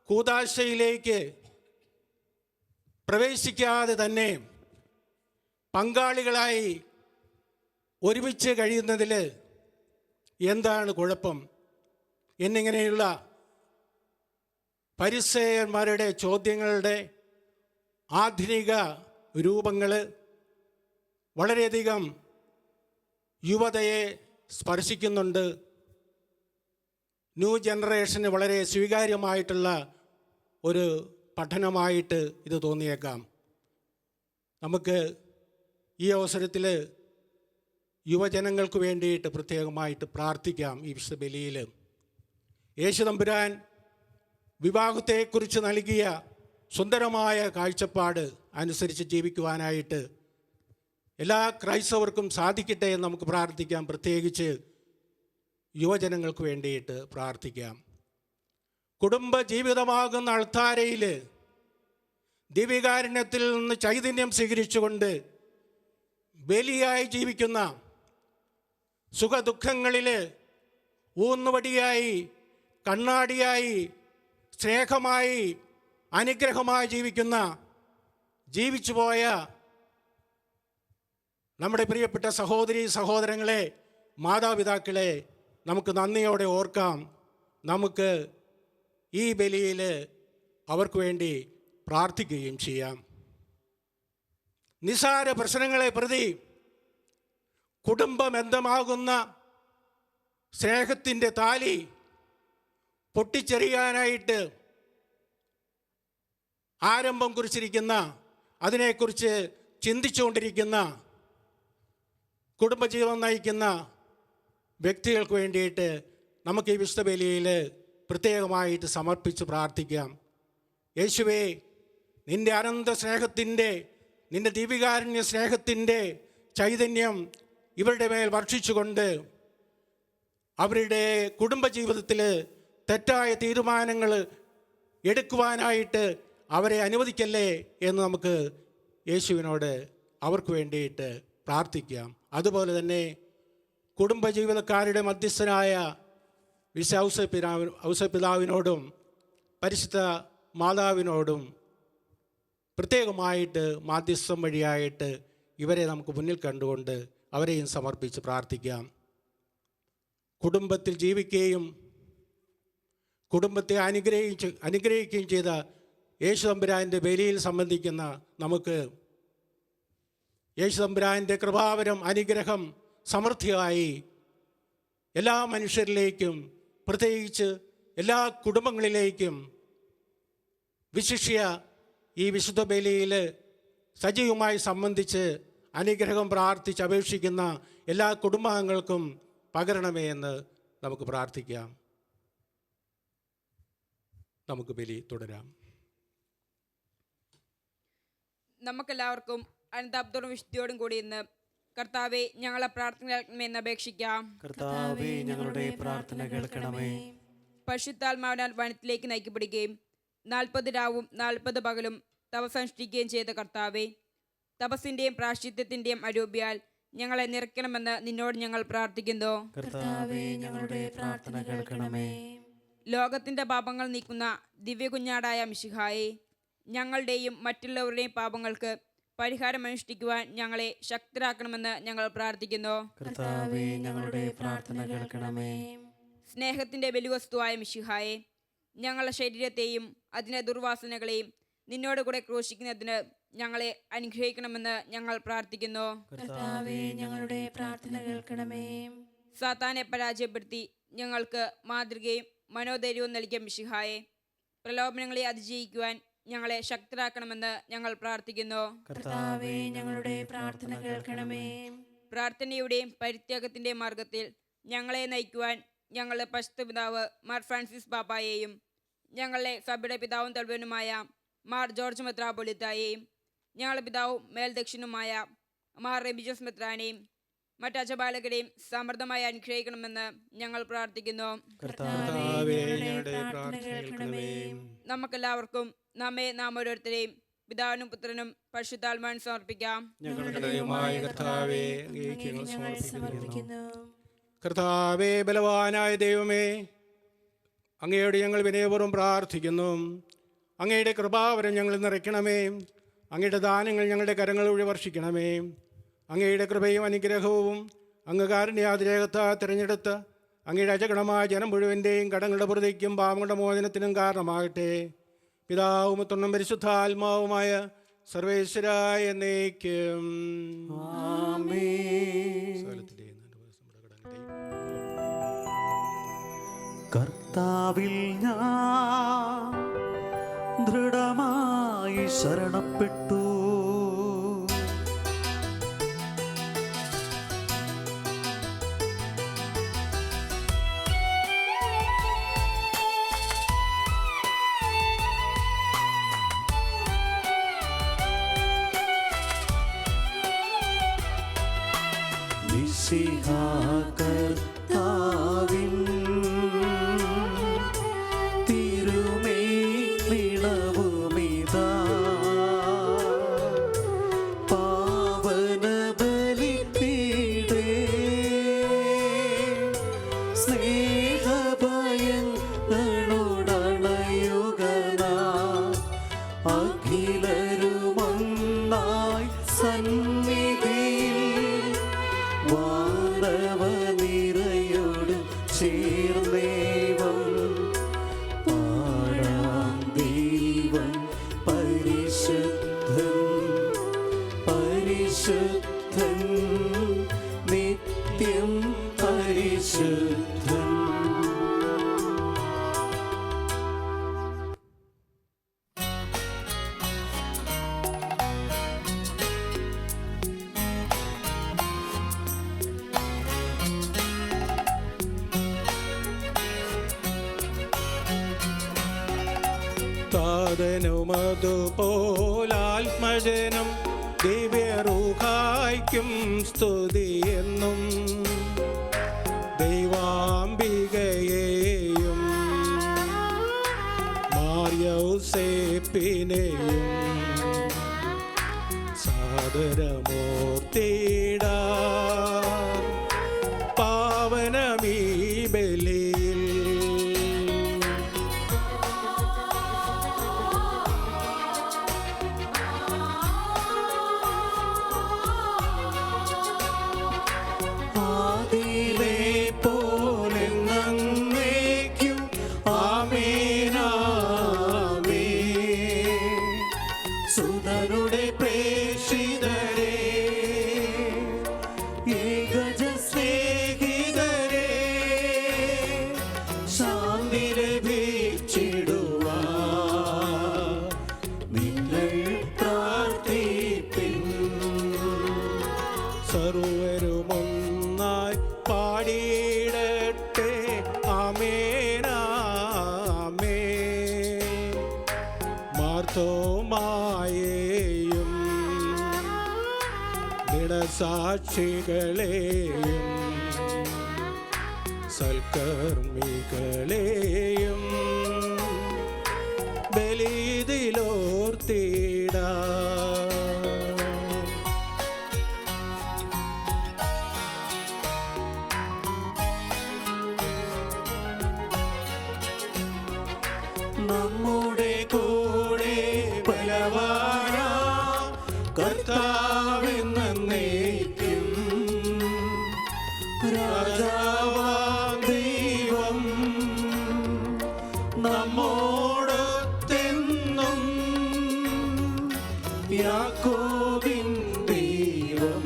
കൂദാശയിലേക്ക് പ്രവേശിക്കാതെ തന്നെ പങ്കാളികളായി ഒരുമിച്ച് കഴിയുന്നതിൽ എന്താണ് കുഴപ്പം എന്നിങ്ങനെയുള്ള ഫരിസേയന്മാരുടെ ചോദ്യങ്ങളുടെ ആധുനിക രൂപങ്ങൾ വളരെയധികം യുവതയെ സ്പർശിക്കുന്നുണ്ട്. ന്യൂ ജനറേഷന് വളരെ സ്വീകാര്യമായിട്ടുള്ള ഒരു പഠനമായിട്ട് ഇത് തോന്നിയേക്കാം. നമുക്ക് ഈ അവസരത്തിൽ യുവജനങ്ങൾക്ക് വേണ്ടിയിട്ട് പ്രത്യേകമായിട്ട് പ്രാർത്ഥിക്കാം. ഈ വിശുദ്ധ ബലിയിൽ യേശു തമ്പുരാൻ വിവാഹത്തെക്കുറിച്ച് നൽകിയ സുന്ദരമായ കാഴ്ചപ്പാട് അനുസരിച്ച് ജീവിക്കുവാനായിട്ട് എല്ലാ ക്രൈസ്തവർക്കും സാധിക്കട്ടെ എന്ന് നമുക്ക് പ്രാർത്ഥിക്കാം. പ്രത്യേകിച്ച് യുവജനങ്ങൾക്ക് വേണ്ടിയിട്ട് പ്രാർത്ഥിക്കാം. കുടുംബ ജീവിതമാകുന്ന അൾത്താരയിൽ ദിവ്യകാരുണ്യത്തിൽ നിന്ന് ചൈതന്യം സ്വീകരിച്ചുകൊണ്ട് ബലിയായി ജീവിക്കുന്ന, സുഖദുഃഖങ്ങളിൽ ഊന്നുവടിയായി, കണ്ണാടിയായി, സ്നേഹമായി, അനുഗ്രഹമായി ജീവിച്ചുപോയ നമ്മുടെ പ്രിയപ്പെട്ട സഹോദരീ സഹോദരങ്ങളെ, മാതാപിതാക്കളെ നമുക്ക് നന്ദിയോടെ ഓർക്കാം. നമുക്ക് ഈ ബലിയിൽ അവർക്ക് വേണ്ടി പ്രാർത്ഥിക്കുകയും ചെയ്യാം. നിസാര പ്രശ്നങ്ങളെ പ്രതി കുടുംബബന്ധമാകുന്ന സ്നേഹത്തിൻ്റെ താലി പൊട്ടിച്ചെറിയാനായിട്ട് ആരംഭം കുറിച്ചിരിക്കുന്ന, അതിനെക്കുറിച്ച് ചിന്തിച്ചുകൊണ്ടിരിക്കുന്ന, കുടുംബജീവൻ നയിക്കുന്ന വ്യക്തികൾക്ക് വേണ്ടിയിട്ട് നമുക്ക് ഈ വിശുദ്ധ ബലിയിൽ പ്രത്യേകമായിട്ട് സമർപ്പിച്ച് പ്രാർത്ഥിക്കാം. യേശുവേ, നിൻ്റെ അനന്ത സ്നേഹത്തിൻ്റെ, നിൻ്റെ ദീപികാരുണ്യ സ്നേഹത്തിൻ്റെ ചൈതന്യം ഇവരുടെ മേൽ വർഷിച്ചുകൊണ്ട് അവരുടെ കുടുംബജീവിതത്തിൽ തെറ്റായ തീരുമാനങ്ങൾ എടുക്കുവാനായിട്ട് അവരെ അനുവദിക്കല്ലേ എന്ന് നമുക്ക് യേശുവിനോട് അവർക്ക് വേണ്ടിയിട്ട് പ്രാർത്ഥിക്കാം. അതുപോലെ തന്നെ കുടുംബജീവിതക്കാരുടെ മധ്യസ്ഥനായ വിശുദ്ധ ഔസപിതാവിനോടും പരിശുദ്ധ മാതാവിനോടും പ്രത്യേകമായിട്ട് മാധ്യസ്ഥം വഴിയായിട്ട് ഇവരെ നമുക്ക് മുന്നിൽ കണ്ടുകൊണ്ട് അവരെയും സമർപ്പിച്ച് പ്രാർത്ഥിക്കാം. കുടുംബത്തിൽ ജീവിക്കുകയും കുടുംബത്തെ അനുഗ്രഹിക്കുകയും ചെയ്ത യേശു തമ്പുരാൻ്റെ ബലിയിൽ സംബന്ധിക്കുന്ന നമുക്ക് യേശു തമ്പുരാൻ്റെ കൃപാവരം അനുഗ്രഹം സമൃദ്ധിയായി എല്ലാ മനുഷ്യരിലേക്കും പ്രത്യേകിച്ച് എല്ലാ കുടുംബങ്ങളിലേക്കും വിശിഷ്യ ഈ വിശുദ്ധ ബലിയിൽ സജീവമായി സംബന്ധിച്ച് അനുഗ്രഹം പ്രാർത്ഥിച്ച് അപേക്ഷിക്കുന്ന എല്ലാ കുടുംബാംഗങ്ങൾക്കും പകരണമേ എന്ന് നമുക്ക് പ്രാർത്ഥിക്കാം. നമുക്ക് ബലി തുടരാം. നമുക്കെല്ലാവർക്കും അനന്താബ്ദോടും വിശുദ്ധിയോടും കൂടി ഇന്ന് കർത്താവെ ഞങ്ങളെ പ്രാർത്ഥന കേൾക്കണമെന്ന് അപേക്ഷിക്കാം. കർത്താവേ, ഞങ്ങളുടെ പ്രാർത്ഥന കേൾക്കണമേ. പരിശുദ്ധാത്മാവിനാൽ വനത്തിലേക്ക് നയിക്കപ്പെടുകയും 40 രാവും 40 പകലും തപസ്സനുഷ്ഠിക്കുകയും ചെയ്ത കർത്താവെ, തപസ്സിൻ്റെയും പ്രാശ്ചിത്യത്തിൻ്റെയും അരൂപിയാൽ ഞങ്ങളെ നിറയ്ക്കണമെന്ന് നിന്നോട് ഞങ്ങൾ പ്രാർത്ഥിക്കുന്നു. കർത്താവേ, ഞങ്ങളുടെ പ്രാർത്ഥന കേൾക്കണമേ. ലോകത്തിൻ്റെ പാപങ്ങൾ നീക്കുന്ന ദിവ്യ കുഞ്ഞാടായ മിശിഹായെ, ഞങ്ങളുടെയും മറ്റുള്ളവരുടെയും പാപങ്ങൾക്ക് പരിഹാരം അനുഷ്ഠിക്കുവാൻ ഞങ്ങളെ ശക്തരാക്കണമെന്ന് ഞങ്ങൾ പ്രാർത്ഥിക്കുന്നു. കർത്താവേ, ഞങ്ങളുടെ പ്രാർത്ഥന കേൾക്കണമേ. സ്നേഹത്തിൻ്റെ ബലിവസ്തുവായ മിശിഹായെ, ഞങ്ങളുടെ ശരീരത്തെയും അതിൻ്റെ ദുർവാസനകളെയും നിന്നോട് കൂടെ ക്രൂശിക്കുന്നതിന് ഞങ്ങളെ അനുഗ്രഹിക്കണമെന്ന് ഞങ്ങൾ പ്രാർത്ഥിക്കുന്നു. കർത്താവേ, ഞങ്ങളുടെ പ്രാർത്ഥന കേൾക്കണമേ. സാത്താനെ പരാജയപ്പെടുത്തി ഞങ്ങൾക്ക് മാതൃകയും മനോധൈര്യവും നൽകിയ മിശിഹായെ, പ്രലോഭനങ്ങളെ അതിജീവിക്കുവാൻ ഞങ്ങളെ ശക്തരാക്കണമെന്ന് ഞങ്ങൾ പ്രാർത്ഥിക്കുന്നു. കർത്താവേ, ഞങ്ങളുടെ പ്രാർത്ഥന കേൾക്കണമേ. പ്രാർത്ഥനയുടെയും പരിത്യാഗത്തിൻ്റെയും മാർഗത്തിൽ ഞങ്ങളെ നയിക്കുവാൻ ഞങ്ങളുടെ പരിശുദ്ധ പിതാവ് മാർ ഫ്രാൻസിസ് പാപ്പായെയും ഞങ്ങളുടെ സഭയുടെ പിതാവും തലവനുമായ മാർ ജോർജ് മെത്രാപ്പൊലീത്തായെയും ഞങ്ങളുടെ പിതാവും മേൽദക്ഷിണുമായ മാർ റെബിജോസ് മെത്രാനെയും മറ്റച്ചപാലകരെയും സമൃദ്ധമായി അനുഗ്രഹിക്കണമെന്ന് ഞങ്ങൾ പ്രാർത്ഥിക്കുന്നു. കർത്താവേ, ഞങ്ങളുടെ പ്രാർത്ഥന കേൾക്കണമേ. നമുക്കെല്ലാവർക്കും നാം ഓരോരുത്തരെയും പിതാവിനും പുത്രനും പരിശുദ്ധാത്മാവിനും സമർപ്പിക്കാം. ഞങ്ങളുടെ ദൈവമായ കർത്താവേ, അങ്ങേക്ക് ഞങ്ങൾ സമർപ്പിക്കുന്നു. കർത്താവേ, ബലവാനായ ദൈവമേ, അങ്ങയോട് ഞങ്ങൾ വിനയപൂർവ്വം പ്രാർത്ഥിക്കുന്നു. അങ്ങയുടെ കൃപാവരം ഞങ്ങൾ നിറയ്ക്കണമേ. അങ്ങയുടെ ദാനങ്ങൾ ഞങ്ങളുടെ കരങ്ങൾ വഴി വർഷിക്കണമേ. അങ്ങയുടെ കൃപയും അനുഗ്രഹവും അങ്ങ് കാരുണ്യാതിരേകത്താൽ തിരഞ്ഞെടുത്ത് അങ്ങയുടെ അജഗണമായ ജനം മുഴുവൻ്റെയും കടങ്ങളുടെ പ്രതിക്കും പാപങ്ങളുടെ മോചനത്തിനും കാരണമാകട്ടെ. പിതാവും പുത്രനും പരിശുദ്ധാത്മാവുമായ സർവേശ്വരായ എന്നേക്കും. കർത്താവിൽ ഞാൻ ദൃഢമായി ശരണപ്പെട്ടു. മിശിഹാ കർത്താവിൻ അഖിലരുമൊന്നായി സന്നിധിയിൽ വാനവനിരയോട് ചേർന്നേവം പാടാം. ദൈവം പരിശുദ്ധൻ, പരിശുദ്ധൻ, നിത്യം പരിശുദ്ധൻ. താതനുമതുപോലാത്മജനം ദിവ്യറൂഹായ്ക്കും സ്തുതിയെന്നും ദൈവാംബികയെയും മാർയൗസേപ്പിനെയും സാദരമൂർത്തിയിടാ പാവനമീ ബലിയിൽ. ആദിയിലെ പോലെ എന്നേക്കും ആമേൻ. നീതി ലഭിച്ചിടുവാൻ നിങ്ങൾ പ്രാർത്ഥിപ്പിൻ. സർവരുമൊന്നായി പാടിയിടട്ടെ ആമേനാമേൻ. മാർത്തോമായെയും ദൃഢസാക്ഷികളെയും സൽക്കർമ്മികളെയും ബലിയിലോർത്തിടാ. നമ്മുടെ കൂടെ ബലവാനാ കർത്താവെന്നേക്കും രാജാവാം ദൈവം നമ്മോടൊത്തെന്നും. യാക്കോബിൻ ദൈവം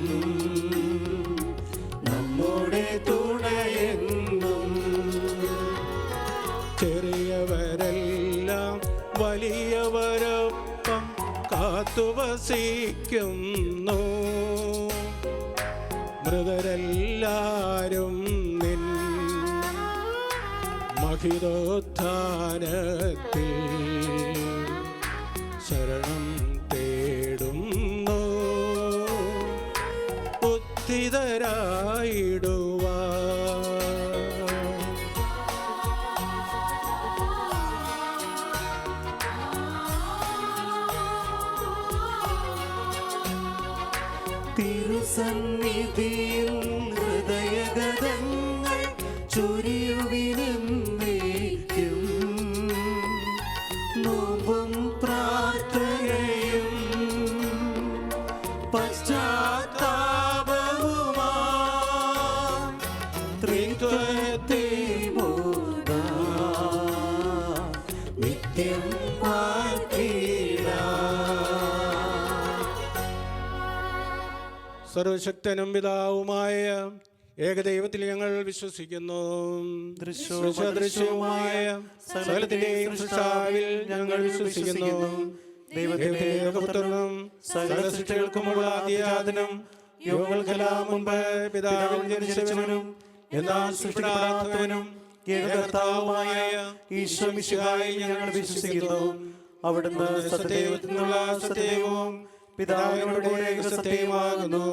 നമ്മുടെ തുണയെന്നും. ചെറിയവരെല്ലാം വലിയവരൊപ്പം കാത്തുവസിക്കുന്നു. മൃതരെല്ലാരും നിൻ മഹിതോത്ഥാനത്തിൽ ശരണം തേടുന്നു. ഉത്തിതരായിടുവാൻ തിരുസന്നിധിയിൽ ഹൃദയഗതങ്ങൾ ചൊരിയുവിനെന്നേക്കും. നോമ്പും പ്രാർത്ഥനയും പശ്ചാത്താപവുമായി ത്രിത്വത്തെ മോദാം നിത്യം പാർത്തിടാം. സർവശക്തനും പിതാവുമായ ഏകദൈവത്തിൽ ഞങ്ങൾ വിശ്വസിക്കുന്നു. ദൃശ്യവുമായ സകലത്തിന്റെയും സൃഷ്ടാവിൽ ഞങ്ങൾ വിശ്വസിക്കുന്നു. ദൈവത്തിന്റെ ഏകപുത്രനും സകല സൃഷ്ടികൾക്കുമുള്ള ആദ്യജാതനും യുഗങ്ങൾക്കെല്ലാം മുൻപ് പിതാവിൽ ജനിച്ചവനും എന്നാൽ സൃഷ്ടിക്കപ്പെടാത്തവനും ഏകകർത്താവുമായ ഈശോ മിശിഹായിൽ ഞങ്ങൾ വിശ്വസിക്കുന്നു. അവിടുന്ന് സത്യദൈവത്തിൽ നിന്നുള്ള സത്യദൈവവും പിതാവിനോട് കൂടെ സത്യമാകുന്നു.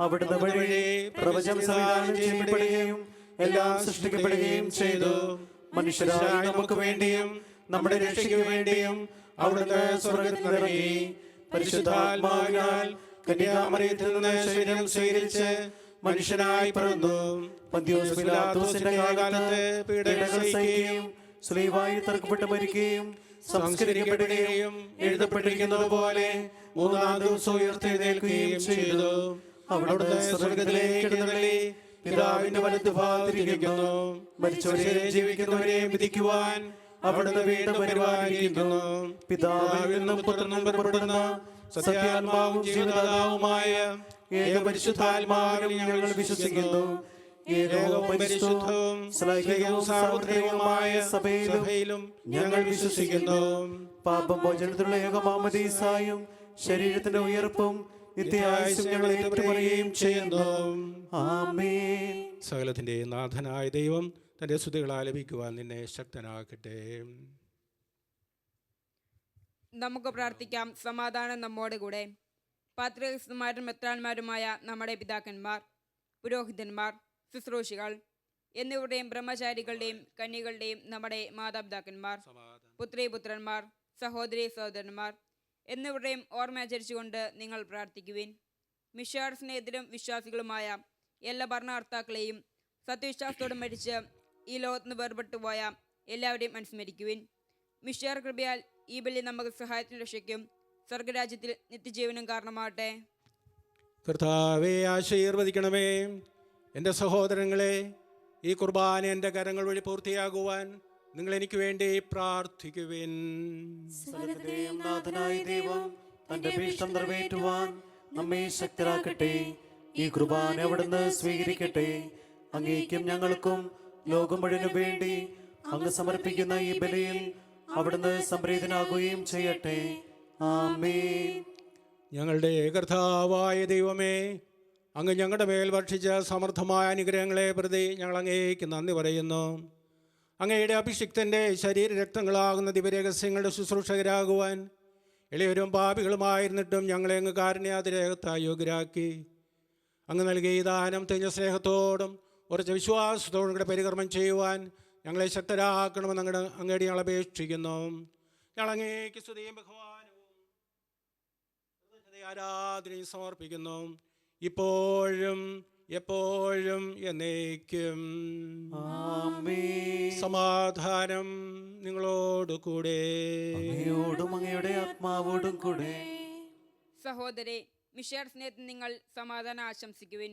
അവിടുന്ന് വഴി പ്രപഞ്ചം സംവിധാനം ചെയ്യപ്പെടുകയും എല്ലാം സൃഷ്ടിക്കപ്പെടുകയും ചെയ്തു. മനുഷ്യരായ നമുക്ക് വേണ്ടിയും നമ്മുടെ രക്ഷയ്ക്ക് വേണ്ടിയും അവിടുന്ന് സ്വർഗ്ഗത്തിൽ ഇറങ്ങി. പരിശുദ്ധാത്മാവിനാൽ കന്യാമറിയത്തിൽ നിന്ന് ശരീരം സ്വീകരിച്ച് മനുഷ്യനായി പിറന്നു. പന്തിയോസ് പിലാത്തോസിന്റെ കാലത്ത് പീഡകൾ സഹിക്കുകയും സ്ലീവായി തറക്കപ്പെട്ട് മരിക്കുകയും സംസ്കരിക്കപ്പെടുകയും എഴുതപ്പെട്ടിരിക്കുന്നത് പോലെ മൂന്നാം ദിവസം ഉയർത്തെഴുന്നേൽക്കുകയും ചെയ്തു. അവിടുന്ന് സ്വർഗ്ഗത്തിലേക്ക് എഴുന്നള്ളി പിതാവിന്റെ വലത്തുഭാഗത്തിരിക്കുന്നു. മരിച്ചവരെയും ജീവിക്കുന്നവരെയും വിധിക്കുവാൻ അവിടുന്ന് വീണ്ടും പരിപാലിക്കുന്നു. പിതാവിൽ നിന്നും പുത്രനും പുറപ്പെടുന്ന സത്യാത്മാവും ജീവദാതാവുമായ ഏകപരിശുദ്ധാത്മാവിൽ ഞങ്ങൾ വിശ്വസിക്കുന്നു. ഏകവും പരിശുദ്ധവും ശ്ലൈഹികവും സാർവത്രികവുമായ സഭയിലും ഞങ്ങൾ വിശ്വസിക്കുന്നു. പാപമോചനത്തിലുള്ള ഏകമാമോദീസായും ശരീരത്തിന്റെ ഉയർപ്പും നിത്യായുസ്സും ഞങ്ങൾ ഏറ്റുപറയുകയും ചെയ്യുന്നു. ആമേൻ. സകലത്തിന്റെ നാഥനായ ദൈവം തന്റെ സ്തുതികൾ ആലപിക്കുവാൻ നിന്നെ ശക്തനാക്കട്ടെ. നമുക്ക് പ്രാർത്ഥിക്കാം. സമാധാനം നമ്മോട് കൂടെ. പാത്രികന്മാരും മെത്രാന്മാരുമായ നമ്മുടെ പിതാക്കന്മാർ, പുരോഹിതന്മാർ, ശുശ്രൂഷികൾ എന്നിവരുടെയും ബ്രഹ്മചാരികളുടെയും കന്യകളുടെയും നമ്മുടെ മാതാപിതാക്കന്മാർ, പുത്രീപുത്രന്മാർ, സഹോദരി സഹോദരന്മാർ എന്നിവരുടെയും ഓർമ്മയാചരിച്ചുകൊണ്ട് നിങ്ങൾ പ്രാർത്ഥിക്കുവിൻ. മിശിഹായുടെ വിശ്വാസികളുമായ എല്ലാ ഭരണകർത്താക്കളെയും സത്യവിശ്വാസത്തോടെ മരിച്ച് ഈ ലോകത്തിന് വേർപെട്ടു പോയ എല്ലാവരെയും അനുസ്മരിക്കുവിൻ. മിശിഹായുടെ കൃപയാൽ ഈ ബലി നമുക്ക് സഹായത്തിനും രക്ഷയ്ക്കും സ്വർഗരാജ്യത്തിൽ നിത്യജീവനും കാരണമാകട്ടെ. കർത്താവെ ആശീർവദിക്കണമേ. എൻ്റെ സഹോദരങ്ങളെ, ഈ കുർബാന എൻ്റെ കരങ്ങൾ വഴി പൂർത്തിയാകുവാൻ നിങ്ങൾ എനിക്ക് വേണ്ടി പ്രാർത്ഥിക്കുവിൻ. സകലത്തിന്റെയും നാഥനായ ദൈവം തന്റെ ഭീഷ്ടം നിറവേറ്റുവാൻ നമ്മെ ശക്തരാക്കട്ടെ. ഈ കുർബാന അവിടുന്ന് സ്വീകരിക്കട്ടെ. അങ്ങേക്കും ഞങ്ങൾക്കും ലോകം മുഴുവനും വേണ്ടി അങ്ങ് സമർപ്പിക്കുന്ന ഈ ബലിയിൽ അവിടുന്ന് സംപ്രീതനാകുകയും ചെയ്യട്ടെ. ആമേൻ. ഞങ്ങളുടെ കർത്താവായ ദൈവമേ, അങ്ങ് ഞങ്ങളുടെ മേൽ വർഷിച്ച സമൃദ്ധമായ അനുഗ്രഹങ്ങളെ പ്രതി ഞങ്ങൾ അങ്ങേക്ക് നന്ദി പറയുന്നു. അങ്ങയുടെ അഭിഷിക്തൻ്റെ ശരീരരക്തങ്ങളാകുന്ന ദിവ്യരഹസ്യങ്ങളുടെ ശുശ്രൂഷകരാകുവാൻ എളിയവരും പാപികളുമായിരുന്നിട്ടും ഞങ്ങളെ അങ്ങ് കാരുണ്യാതിരേകത്തായി യോഗ്യരാക്കി. അങ്ങ് നൽകിയ ഈ ദാനം തികഞ്ഞ സ്നേഹത്തോടും ഉറച്ച വിശ്വാസത്തോടും കൂടെ പരികർമ്മം ചെയ്യുവാൻ ഞങ്ങളെ ശക്തരാക്കണമെന്ന് അങ്ങയുടെ ഞങ്ങൾ അപേക്ഷിക്കുന്നു. ഞങ്ങൾ അങ്ങേക്ക് സ്തുതിയും ബഹുമാനവും ആരാധനയും സമർപ്പിക്കുന്നു, ഇപ്പോഴും എപ്പോഴും എന്നേക്കും. ആമേൻ. സമാധാനം നിങ്ങളോട് കൂടെ. അങ്ങയോടും അങ്ങയുടെ ആത്മാവോടും കൂടെ. സഹോദരെ, മിശിഹായുടെ സ്നേഹത്തിൽ നിങ്ങൾ സമാധാനം ആശംസിക്കുവിൻ.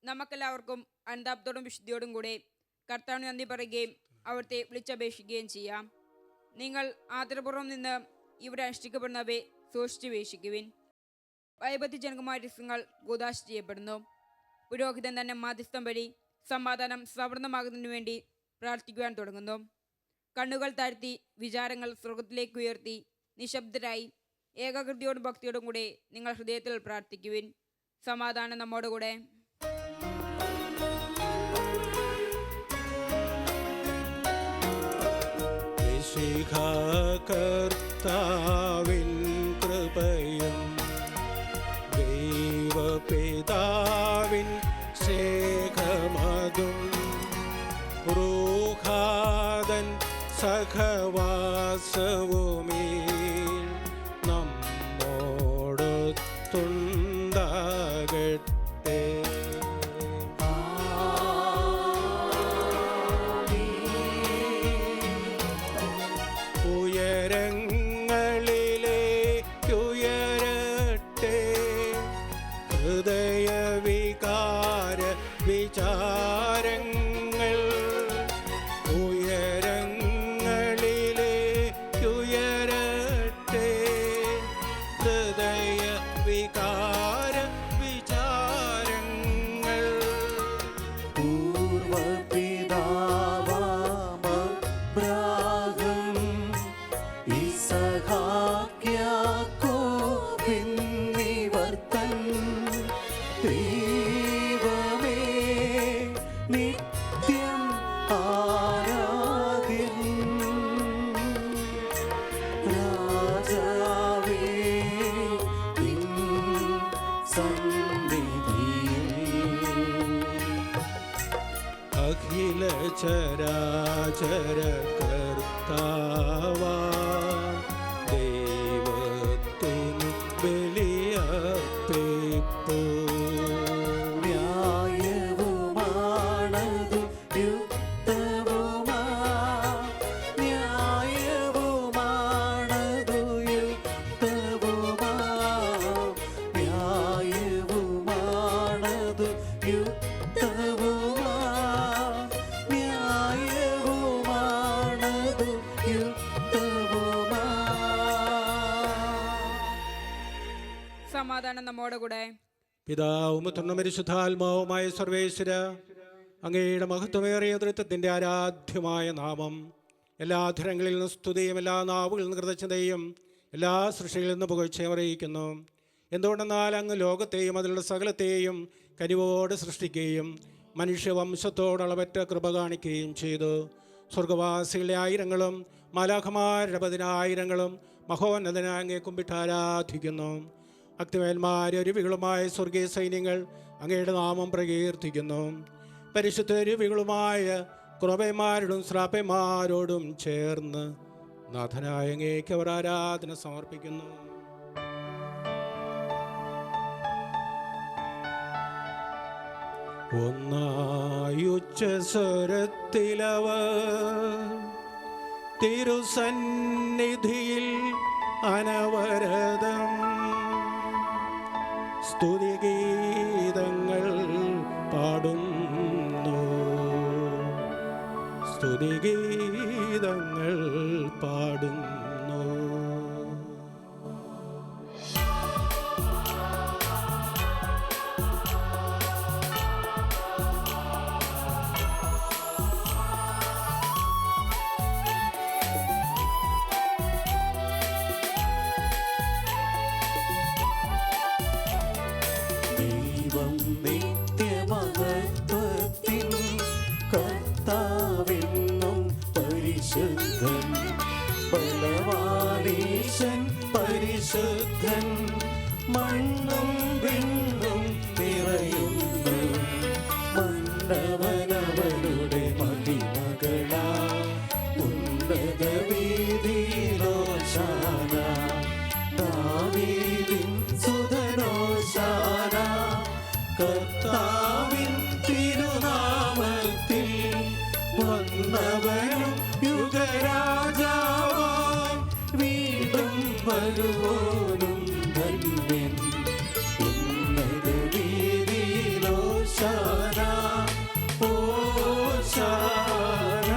നമുക്കെല്ലാവർക്കും അനന്താപത്തോടും വിശുദ്ധിയോടും കൂടെ കർത്താവിന് നന്ദി പറയുകയും അവിടുത്തെ വിളിച്ചപേക്ഷിക്കുകയും ചെയ്യാം. നിങ്ങൾ ആദരപൂർവ്വം നിന്ന് ഇവിടെ അനുഷ്ഠിക്കപ്പെടുന്നവയെ സൂക്ഷിച്ചു വീക്ഷിക്കുവിൻ. വൈബദ്ധ്യജനകമായ രഹസ്യങ്ങൾ കൂദാശ ചെയ്യപ്പെടുന്നു. പുരോഹിതൻ തന്നെ മാധ്യസ്ഥം വഴി സമാധാനം സവർണമാകുന്നതിനു വേണ്ടി പ്രാർത്ഥിക്കുവാൻ തുടങ്ങുന്നു. കണ്ണുകൾ താഴ്ത്തി വിചാരങ്ങൾ സ്വർഗത്തിലേക്ക് ഉയർത്തി നിശബ്ദരായി ഏകാഗ്രതയോടും ഭക്തിയോടും കൂടെ നിങ്ങൾ ഹൃദയത്തിൽ പ്രാർത്ഥിക്കുവിൻ. സമാധാനം നമ്മോടുകൂടെ. കർത്താവിൻ കൃപയും ദൈവപിതാവിൻ സ്നേഹമതും റൂഹാദൻ സഹവാസവുമീ നമ്മോടൊത്തുണ്ടാകട്ടെ. ഉയരങ്ങളിലേക്കുയരട്ടെ ഹൃദയവികാര വിചാരങ്ങൾ. ഉയരങ്ങളിലേക്കുയരട്ടെ ഹൃദയ വികാര വിചാരങ്ങൾ. പൂർവപിതാവാമബ്രാഹം ഈസഹാക്യാക്കോബെന്നിവർത്തൻ ദൈവമേ നിത്യം ആരാധ്യൻ. രാജാവേ നിൻ സന്നിധിയിൽ അഖില ചരാചര കർത്താവാ ദൈവത്തിനു ബലിയർപ്പിപ്പൂ. ന്യായവുമാണതു യുക്തവുമാ, ന്യായവുമാണതു യുക്തവുമാ, ന്യായവുമാണതു യുക്തവുമാ, ന്യായവുമാണതു യുക്തവുമാ. സമാധാനം നമ്മോടുകൂടെ. പിതാവും പുത്രനും പരിശുദ്ധാത്മാവുമായ സർവേശ്വര, അങ്ങയുടെ മഹത്വമേറിയ തൃത്വത്തിൻ്റെ ആരാധ്യമായ നാമം എല്ലാ അധരങ്ങളിൽ നിന്ന് സ്തുതിയും എല്ലാ നാവുകളിൽ നിന്ന് കൃതജ്ഞതയും എല്ലാ സൃഷ്ടികളിൽ നിന്ന് പുകഴ്ചയും അറിയിക്കുന്നു. എന്തുകൊണ്ടെന്നാൽ അങ്ങ് ലോകത്തെയും അതിലുള്ള സകലത്തെയും കനിവോട് സൃഷ്ടിക്കുകയും മനുഷ്യവംശത്തോട് അളവറ്റ കൃപ കാണിക്കുകയും ചെയ്തു. സ്വർഗവാസികളുടെ ആയിരങ്ങളും മാലാഖമാരുടെ 10,000 മഹോന്നതനായ അങ്ങയെ കുമ്പിട്ടാരാധിക്കുന്നു. അഗ്നിവേന്മാരരുവികളുമായ സ്വർഗീയ സൈന്യങ്ങൾ അങ്ങയുടെ നാമം പ്രകീർത്തിക്കുന്നു. പരിശുദ്ധ അരുവികളുമായ ക്രോബന്മാരോടും ശ്രാപ്പന്മാരോടും ചേർന്ന് നാഥനായ അങ്ങേക്ക് അവർ ആരാധന സമർപ്പിക്കുന്നു. ഒന്നായുച്ചസ്വരത്തിലവർ തിരുസന്നിധിയിൽ അനവരതം സ്തുതിഗീതങ്ങൾ പാടുന്നു. സ്തുതിഗീതങ്ങൾ പാടുന്നു. പരിശുദ്ധൻ ബലവാനീശൻ പരിശുദ്ധൻ മണ്ണും വിണ്ണും നിറയുന്നു മന്നവനവനുടെ മഹിമകളാ ഉന്നത വീതിയിലോശാന ദാവീദിൻ സുതനോശാന കർത്താവിൻ തിരുനാമത്തിൽ വന്നവനും യുഗരാജാവായി വീണ്ടും വരുവോനും ധന്യൻ ഉന്നത വീതിയിലോശാന ഓശാന.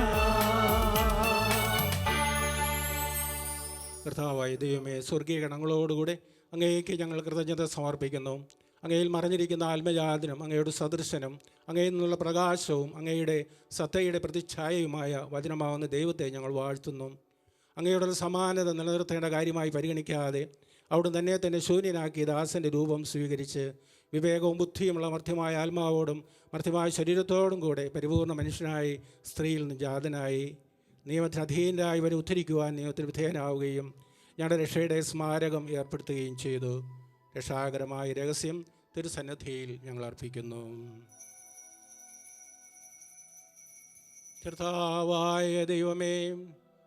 കർത്താവായ ദൈവമേ, സ്വർഗീയ ഗണങ്ങളോടുകൂടെ അങ്ങേക്ക് ഞങ്ങൾ കൃതജ്ഞത സമർപ്പിക്കുന്നു. അങ്ങയിൽ മറഞ്ഞിരിക്കുന്ന ആത്മജാതനും അങ്ങയുടെ സദൃശനും അങ്ങയിൽ നിന്നുള്ള പ്രകാശവും അങ്ങയുടെ സത്തയുടെ പ്രതിച്ഛായയുമായ വചനമാവുന്ന ദൈവത്തെ ഞങ്ങൾ വാഴ്ത്തുന്നു. അങ്ങയോടുള്ള സമാനത നിലനിർത്തേണ്ട കാര്യമായി പരിഗണിക്കാതെ അവിടെ തന്നെ ശൂന്യനാക്കി ദാസൻ്റെ രൂപം സ്വീകരിച്ച് വിവേകവും ബുദ്ധിയുമുള്ള മർത്യമായ ആത്മാവോടും മർത്യമായ ശരീരത്തോടും കൂടെ പരിപൂർണ്ണ മനുഷ്യനായി സ്ത്രീയിൽ നിന്ന് ജാതനായി നിയമത്തിന് അധീനരായി വരെ ഉദ്ധരിക്കുവാൻ നിയമത്തിന് വിധേയനാവുകയും ഞങ്ങളുടെ രക്ഷയുടെ സ്മാരകം ഏർപ്പെടുത്തുകയും ചെയ്തു. രക്ഷാകരമായ രഹസ്യം തിരുസന്നിധിയിൽ ഞങ്ങൾ അർപ്പിക്കുന്നു. കർത്താവായ ദൈവമേ,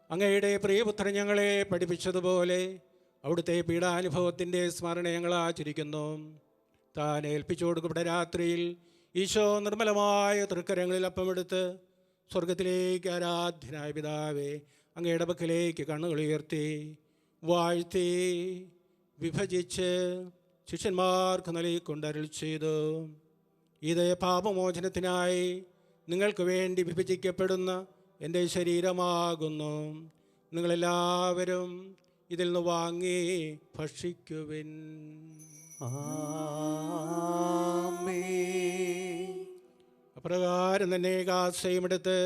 അങ്ങയുടെ പ്രിയപുത്രൻ ഞങ്ങളെ പഠിപ്പിച്ചതുപോലെ അവിടുത്തെ പീഡാനുഭവത്തിൻ്റെ സ്മരണ ഞങ്ങൾ ആചരിക്കുന്നു. താൻ ഏൽപ്പിച്ചു കൊടുക്കപ്പെട്ട രാത്രിയിൽ ഈശോ നിർമ്മലമായ തൃക്കരങ്ങളിൽ അപ്പമെടുത്ത് സ്വർഗത്തിലേക്ക് ആരാധ്യനായ പിതാവേ അങ്ങയുടെ പക്കലേക്ക് കണ്ണുകൾ ഉയർത്തി വാഴ്ത്തി വിഭജിച്ച് ശിഷ്യന്മാർക്ക് നൽകിക്കൊണ്ട് അരുളി ചെയ്തു, ഇത് പാപമോചനത്തിനായി നിങ്ങൾക്ക് വേണ്ടി വിഭജിക്കപ്പെടുന്ന എൻ്റെ ശരീരമാകുന്നു. നിങ്ങളെല്ലാവരും ഇതിൽ നിന്ന് വാങ്ങി ഭക്ഷിക്കുവിൻ. അപ്രകാരം തന്നെ കാസയുമെടുത്ത്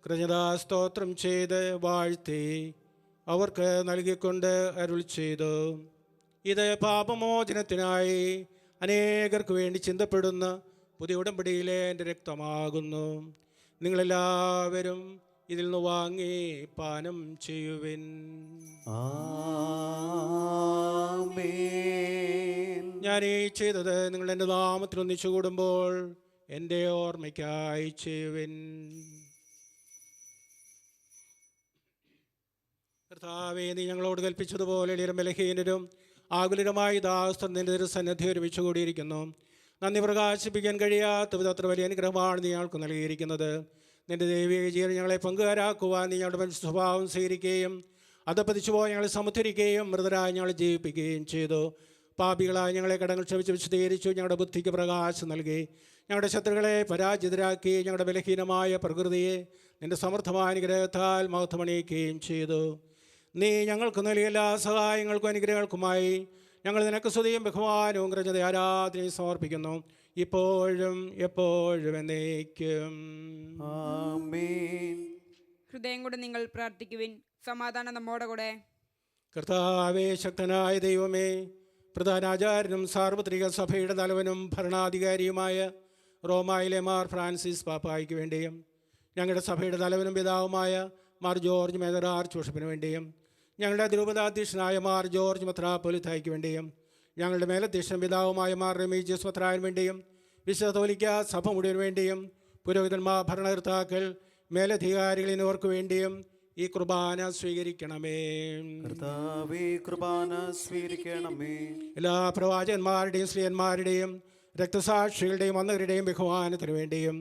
കൃതജ്ഞതാസ്തോത്രം ചെയ്ത് വാഴ്ത്തി അവർക്ക് നൽകിക്കൊണ്ട് അരുളി ചെയ്തു, ഇത് പാപമോചനത്തിനായി അനേകർക്ക് വേണ്ടി ചിന്തപ്പെടുന്ന പുതിയ ഉടമ്പടിയിലെ എൻ്റെ രക്തമാകുന്നു. നിങ്ങളെല്ലാവരും ഇതിൽ നിന്ന് വാങ്ങി പാനം ചെയ്യുവിൻ. ഞാൻ ഈ ചെയ്തത് നിങ്ങൾ എൻ്റെ നാമത്തിൽ ഒന്നിച്ചു കൂടുമ്പോൾ എൻ്റെ ഓർമ്മയ്ക്കായി ചെയ്യുവിൻ. കർത്താവേ, നീ ഞങ്ങളോട് കൽപ്പിച്ചതുപോലെ എളിയരും ബലഹീനരും ആകുലരുമായി ദാസൻ നിന്റെ തിരുസന്നിധി ഒരുമിച്ച് കൂടിയിരിക്കുന്നു. നന്ദി പ്രകാശിപ്പിക്കാൻ കഴിയാത്ത വിധത്ര വലിയ അനുഗ്രഹമാണ് നീ ഞങ്ങൾക്ക് നൽകിയിരിക്കുന്നത്. നിന്റെ ദൈവിക ജീവൻ ഞങ്ങളെ പങ്കുകാരാക്കുവാൻ നീ ഞങ്ങളുടെ മനുഷ്യ സ്വഭാവം സ്വീകരിക്കുകയും അധപ്പതിച്ചു പോയി ഞങ്ങളെ സമുദ്ധരിക്കുകയും മൃതരായി ഞങ്ങളെ ജീവിപ്പിക്കുകയും ചെയ്തു. പാപികളായി ഞങ്ങളെ കടങ്ങൾ ക്ഷമിച്ച് വിശദീകരിച്ചു. ഞങ്ങളുടെ ബുദ്ധിക്ക് പ്രകാശം നൽകി ഞങ്ങളുടെ ശത്രുക്കളെ പരാജിതരാക്കി ഞങ്ങളുടെ ബലഹീനമായ പ്രകൃതിയെ നിന്റെ സമർത്ഥമായ അനുഗ്രഹത്താൽ മഹത്വമണിയിക്കുകയും ചെയ്തു. നീ ഞങ്ങൾക്ക് നൽകിയ എല്ലാ സഹായങ്ങൾക്കും അനുഗ്രഹങ്ങൾക്കുമായി ഞങ്ങൾ നിനക്ക് സ്തുതിയും ബഹുമാനവും കൃതജ്ഞത ആരാധനയും സമർപ്പിക്കുന്നു, ഇപ്പോഴും എപ്പോഴും എന്നേക്കും. ഹൃദയം കൊണ്ട് നിങ്ങൾ പ്രാർത്ഥിക്കുവിൻ. സമാധാനം നമ്മോടെ കൂടെ. കർത്താവേ, ശക്തനായ ദൈവമേ, പ്രധാനാചാര്യനും സാർവത്രിക സഭയുടെ തലവനും ഭരണാധികാരിയുമായ റോമായിലെ മാർ ഫ്രാൻസിസ് പാപ്പായ്ക്ക് വേണ്ടിയും ഞങ്ങളുടെ സഭയുടെ തലവനും പിതാവുമായ മാർ ജോർജ് മേജർ ആർച്ച് ബിഷപ്പിന് വേണ്ടിയും ഞങ്ങളുടെ ദ്രുപദാധ്യക്ഷനായ മാർ ജോർജ് മെത്രാപ്പൊലീത്തായ്ക്ക് വേണ്ടിയും ഞങ്ങളുടെ മേലധ്യക്ഷൻ പിതാവുമായ മാർ റെമീജിയസ് മെത്രാന് വേണ്ടിയും വിശുദ്ധ കത്തോലിക്ക സഭ മുഴുവൻ വേണ്ടിയും പുരോഹിതന്മാർ, ഭരണകർത്താക്കൾ, മേലധികാരികൾ എന്നിവർക്ക് വേണ്ടിയും ഈ കുർബാന സ്വീകരിക്കണമേ. കർത്താവേ, കുർബാന സ്വീകരിക്കണമേ. എല്ലാ പ്രവാചകന്മാരുടെയും സ്ത്രീയന്മാരുടെയും രക്തസാക്ഷികളുടെയും വന്നവരുടെയും ബഹുമാനത്തിനു വേണ്ടിയും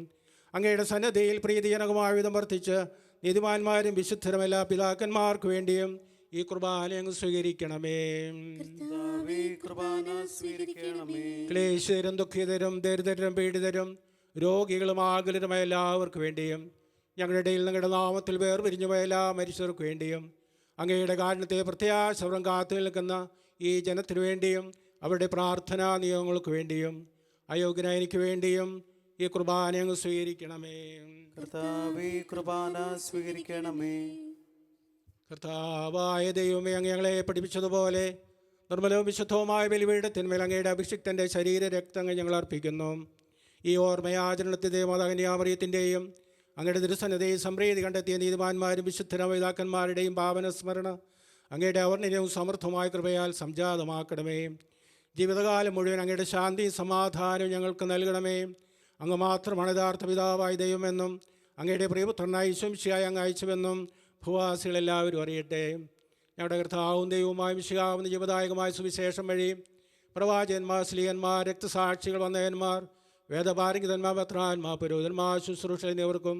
അങ്ങയുടെ സന്നദ്ധയിൽ പ്രീതിജനകമായ വിധം വർത്തിച്ച് നീതിമാന്മാരും വിശുദ്ധരും എല്ലാ പിതാക്കന്മാർക്ക് വേണ്ടിയും ഈ കുർബാന അങ്ങ് സ്വീകരിക്കണമേ. കർത്താവേ, കുർബാന സ്വീകരിക്കണമേ. ക്ലേശരും ദുഃഖിതരും ദരിദ്രരും പീഡിതരും രോഗികളും ആകുലരുമായ എല്ലാവർക്കും വേണ്ടിയും ഞങ്ങളുടെ ഇടയിൽ നിങ്ങളുടെ നാമത്തിൽ വേർപിരിഞ്ഞു പോയ എല്ലാ മരിച്ചവർക്ക് വേണ്ടിയും അങ്ങയുടെ കാരണത്തെ പ്രത്യാശവരം കാത്തു നിൽക്കുന്ന ഈ ജനത്തിനു വേണ്ടിയും അവരുടെ പ്രാർത്ഥനാ നിയമങ്ങൾക്ക് വേണ്ടിയും അയോഗ്യനായ എനിക്ക് വേണ്ടിയും ഈ കുർബാന അങ്ങ് സ്വീകരിക്കണമേ. കർത്താവേ, കുർബാന സ്വീകരിക്കണമേ. കർത്താവായ ദൈവമേ, അങ്ങ് ഞങ്ങളെ പഠിപ്പിച്ചതുപോലെ നിർമ്മലവും വിശുദ്ധവുമായ ബലിപീഠത്തിന്മേൽ അങ്ങയുടെ അഭിഷിക്തൻ്റെ ശരീര രക്തങ്ങൾ ഞങ്ങൾ അർപ്പിക്കുന്നു. ഈ ഓർമ്മയാചരണത്തിൻ്റെ മാതാകന്യാമറിയത്തിൻ്റെയും അങ്ങയുടെ തിരുസന്നതയെ സംപ്രീതി കണ്ടെത്തിയ നീതിമാന്മാരും വിശുദ്ധ പിതാക്കന്മാരുടെയും പാവന സ്മരണ അങ്ങയുടെ അവർണ്ണനവും സമൃദ്ധമായ കൃപയാൽ സംജാതമാക്കണമേ. ജീവിതകാലം മുഴുവൻ അങ്ങയുടെ ശാന്തിയും സമാധാനവും ഞങ്ങൾക്ക് നൽകണമേ. അങ്ങ് മാത്രമാണ് യഥാർത്ഥ പിതാവായ ദൈവമെന്നും അങ്ങയുടെ പ്രിയപുത്രനായി ഈശോമിശിഹായി അങ്ങ് അയച്ചുവെന്നും ഭൂവാസികളെല്ലാവരും അറിയട്ടെ. ഞങ്ങളുടെ കർത്താവും ദൈവവുമായ മിശിഹാവുന്ന ജീവദായകമായ സുവിശേഷം വഴി പ്രവാചകന്മാർ, സ്ലീഹന്മാർ, രക്തസാക്ഷികൾ, വന്ദയന്മാർ, വേദപാരംഗിതന്മാർ, പത്രാന്മാർ, പുരോഹിതന്മാർ, ശുശ്രൂഷ എന്നിവർക്കും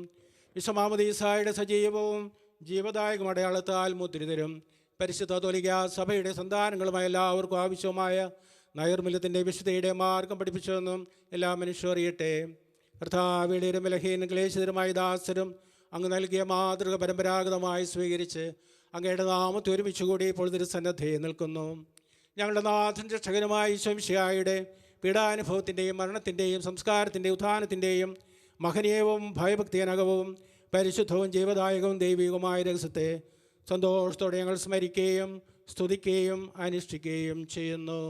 വിശ്വമാമദീസായുടെ സജീവവും ജീവദായകം അടയാളത്താൽ മുദ്രിതരും പരിശുദ്ധ കത്തോലിക്ക സഭയുടെ സന്താനങ്ങളുമായ എല്ലാവർക്കും ആവശ്യമായ നൈർമല്യത്തിൻ്റെ വിശുദ്ധയുടെ മാർഗം പഠിപ്പിച്ചതെന്നും എല്ലാ മനുഷ്യരും അറിയട്ടെ. കർത്താവിയുടെ ബലഹീന ക്ലേശിതരുമായ ദാസരും അങ്ങ് നൽകിയ മാതൃക പരമ്പരാഗതമായി സ്വീകരിച്ച് അങ്ങയുടെ നാമത്തെ ഒരുമിച്ച് കൂടി ഇപ്പോൾ തിരുസന്നദ്ധയിൽ നിൽക്കുന്നു. ഞങ്ങളുടെ നാഥൻ രക്ഷകനുമായ ഈശോമിശിഹായുടെ പീഡാനുഭവത്തിൻ്റെയും മരണത്തിൻ്റെയും സംസ്കാരത്തിൻ്റെയും ഉത്ഥാനത്തിൻ്റെയും മഹനീയവും ഭയഭക്തിയനകവും പരിശുദ്ധവും ജീവദായകവും ദൈവികവുമായ രഹസ്യത്തെ സന്തോഷത്തോടെ ഞങ്ങൾ സ്മരിക്കുകയും സ്തുതിക്കുകയും അനുഷ്ഠിക്കുകയും ചെയ്യുന്നു.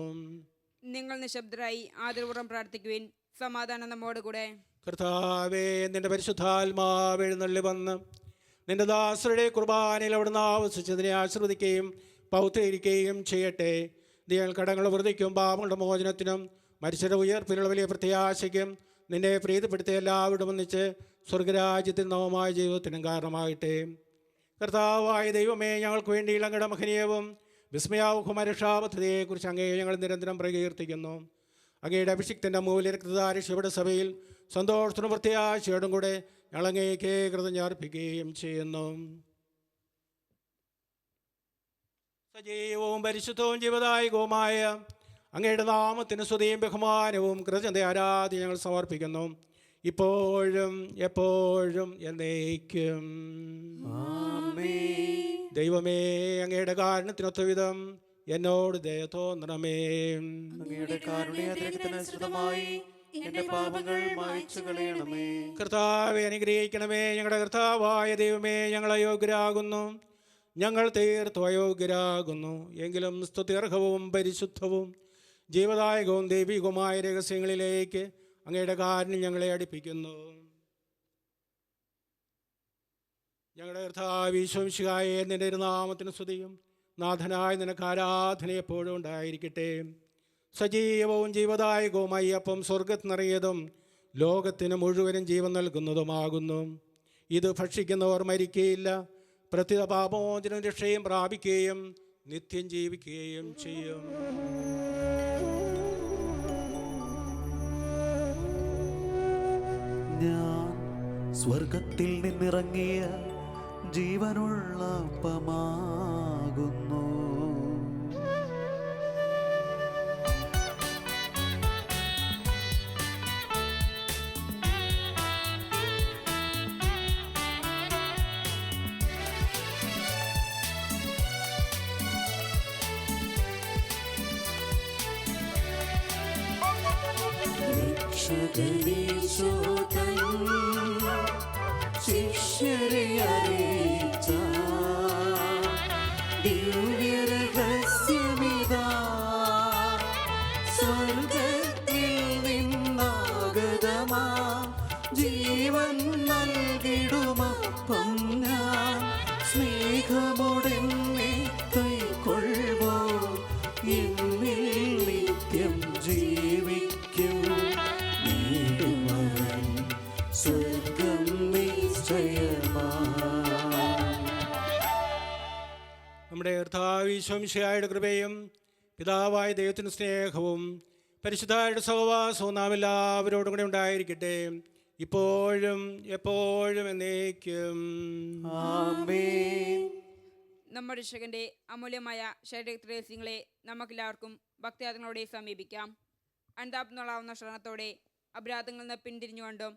നിങ്ങൾ നിശബ്ദരായി ആദരപൂർവ്വം പ്രാർത്ഥിക്കുവിൻ. സമാധാനം നമ്മോടുകൂടെ. കർത്താവേ, നിന്റെ പരിശുദ്ധാത്മാവ് എഴുന്നള്ളി വന്ന് നിന്റെ ദാസരുടെ കുർബാനയിൽ അവിടുന്ന് ആവസിച്ചതിനെ ആശീർവദിക്കുകയും പൗത്രീകരിക്കുകയും ചെയ്യട്ടെ. നിങ്ങൾ കടങ്ങളുടെ വൃദ്ധിക്കും പാപങ്ങളുടെ മോചനത്തിനും മരിച്ചവരുടെ ഉയർപ്പിനുള്ള വലിയ പ്രത്യാശയ്ക്കും നിന്നെ പ്രീതിപ്പെടുത്തിയ എല്ലാവരും ഒന്നിച്ച് സ്വർഗരാജ്യത്തിൽ നവമായ ജീവിതത്തിനും കാരണമാകട്ടെ. കർത്താവായ ദൈവമേ, ഞങ്ങൾക്ക് വേണ്ടിയുള്ള അങ്ങയുടെ മഹനീയവും വിസ്മയാവുഹമായ രക്ഷാപദ്ധതിയെക്കുറിച്ച് അങ്ങയെ ഞങ്ങൾ നിരന്തരം പ്രകീർത്തിക്കുന്നു. അങ്ങയുടെ അഭിഷിക്തൻ്റെ മൂല്യ രക്തധാരക്ഷയുടെ സഭയിൽ സന്തോഷത്തിനും പ്രത്യാശയോടും കൂടെ ഞങ്ങൾ അങ്ങേക്ക് കൃതജ്ഞത അർപ്പിക്കുകയും ചെയ്യുന്നു. സജീവവും പരിശുദ്ധവും ജീവദായകവുമായ അങ്ങയുടെ നാമത്തിന് സ്തുതിയും ബഹുമാനവും കൃതജ്ഞത ആരാധന ഞങ്ങൾ സമർപ്പിക്കുന്നു, ഇപ്പോഴും എപ്പോഴും എന്നേക്കും. ദൈവമേ, അങ്ങയുടെ കാരുണ്യത്തിനൊത്ത വിധം എന്നോട് ദയ തോന്നണമേ. അങ്ങയുടെ കാരുണ്യാതിരക്തനുസൃതമായി എന്റെ പാപങ്ങൾ മായ്ച്ചു കളയണമേ. കർത്താവെ അനുഗ്രഹിക്കണമേ. ഞങ്ങളുടെ കർത്താവായ ദൈവമേ, ഞങ്ങൾ അയോഗ്യരാകുന്നു, ഞങ്ങൾ തീർത്തും അയോഗ്യരാകുന്നു. എങ്കിലും സ്തുത്യർഹവും പരിശുദ്ധവും ജീവദായകവും ദൈവികവുമായ രഹസ്യങ്ങളിലേക്ക് അങ്ങയുടെ കാരുണ്യം ഞങ്ങളെ അടുപ്പിക്കുന്നു. ഞങ്ങളുടെ കർത്താവ് ഈശോമിശിഹായേ, നിന്റെ ഒരു നാമത്തിന് സ്തുതിയും നാഥനായ നിനക്ക് ആരാധന എപ്പോഴും ഉണ്ടായിരിക്കട്ടെ. സജീവവും ജീവദായകവുമായി അപ്പം സ്വർഗത്തിൽ നിറയതും ലോകത്തിന് മുഴുവനും ജീവൻ നൽകുന്നതുമാകുന്നു. ഇത് ഭക്ഷിക്കുന്നവർ മരിക്കുകയില്ല, പ്രത്യുത പാപമോചനം രക്ഷയും പ്രാപിക്കുകയും നിത്യം ജീവിക്കുകയും ചെയ്യും. ഞാൻ സ്വർഗത്തിൽ നിന്നിറങ്ങിയ ജീവനുള്ള അപ്പമാകുന്നു. ശിഷ്യരെ അറിയിച്ച ദിവ്യരഹസ്യമിതാ, സ്വർഗത്തിൽ നിന്നാഗതമാ ജീവൻ നൽകിടുമപ്പം ഞാൻ സ്നേഹമോടെന്നെ കൈക്കൊള്ളുവോ, എന്നിൽ നിത്യം ജീവിക്കും. സ്വർഗം നിശ്ചയമാ. നമ്മുടെ കർത്താവ് ഈശോമിശിഹായുടെ കൃപയും പിതാവായ ദൈവത്തിൻ്റെ സ്നേഹവും പരിശുദ്ധരുടെ സഹവാസവും നാം എല്ലാവരോടും കൂടെ ഉണ്ടായിരിക്കട്ടെ, ഇപ്പോഴും എപ്പോഴും എന്നേക്കും. ആമേൻ. നമ്മുടെ രക്ഷകന്റെ അമൂല്യമായ ശരീരരഹസ്യങ്ങളെ നമുക്കെല്ലാവർക്കും ഭക്തിയാദങ്ങളോടെ സമീപിക്കാം. അൻതാപെന്നുള്ളാവുന്ന ശ്രമത്തോടെ അപരാധങ്ങളിൽ നിന്ന് പിന്തിരിഞ്ഞുകൊണ്ടും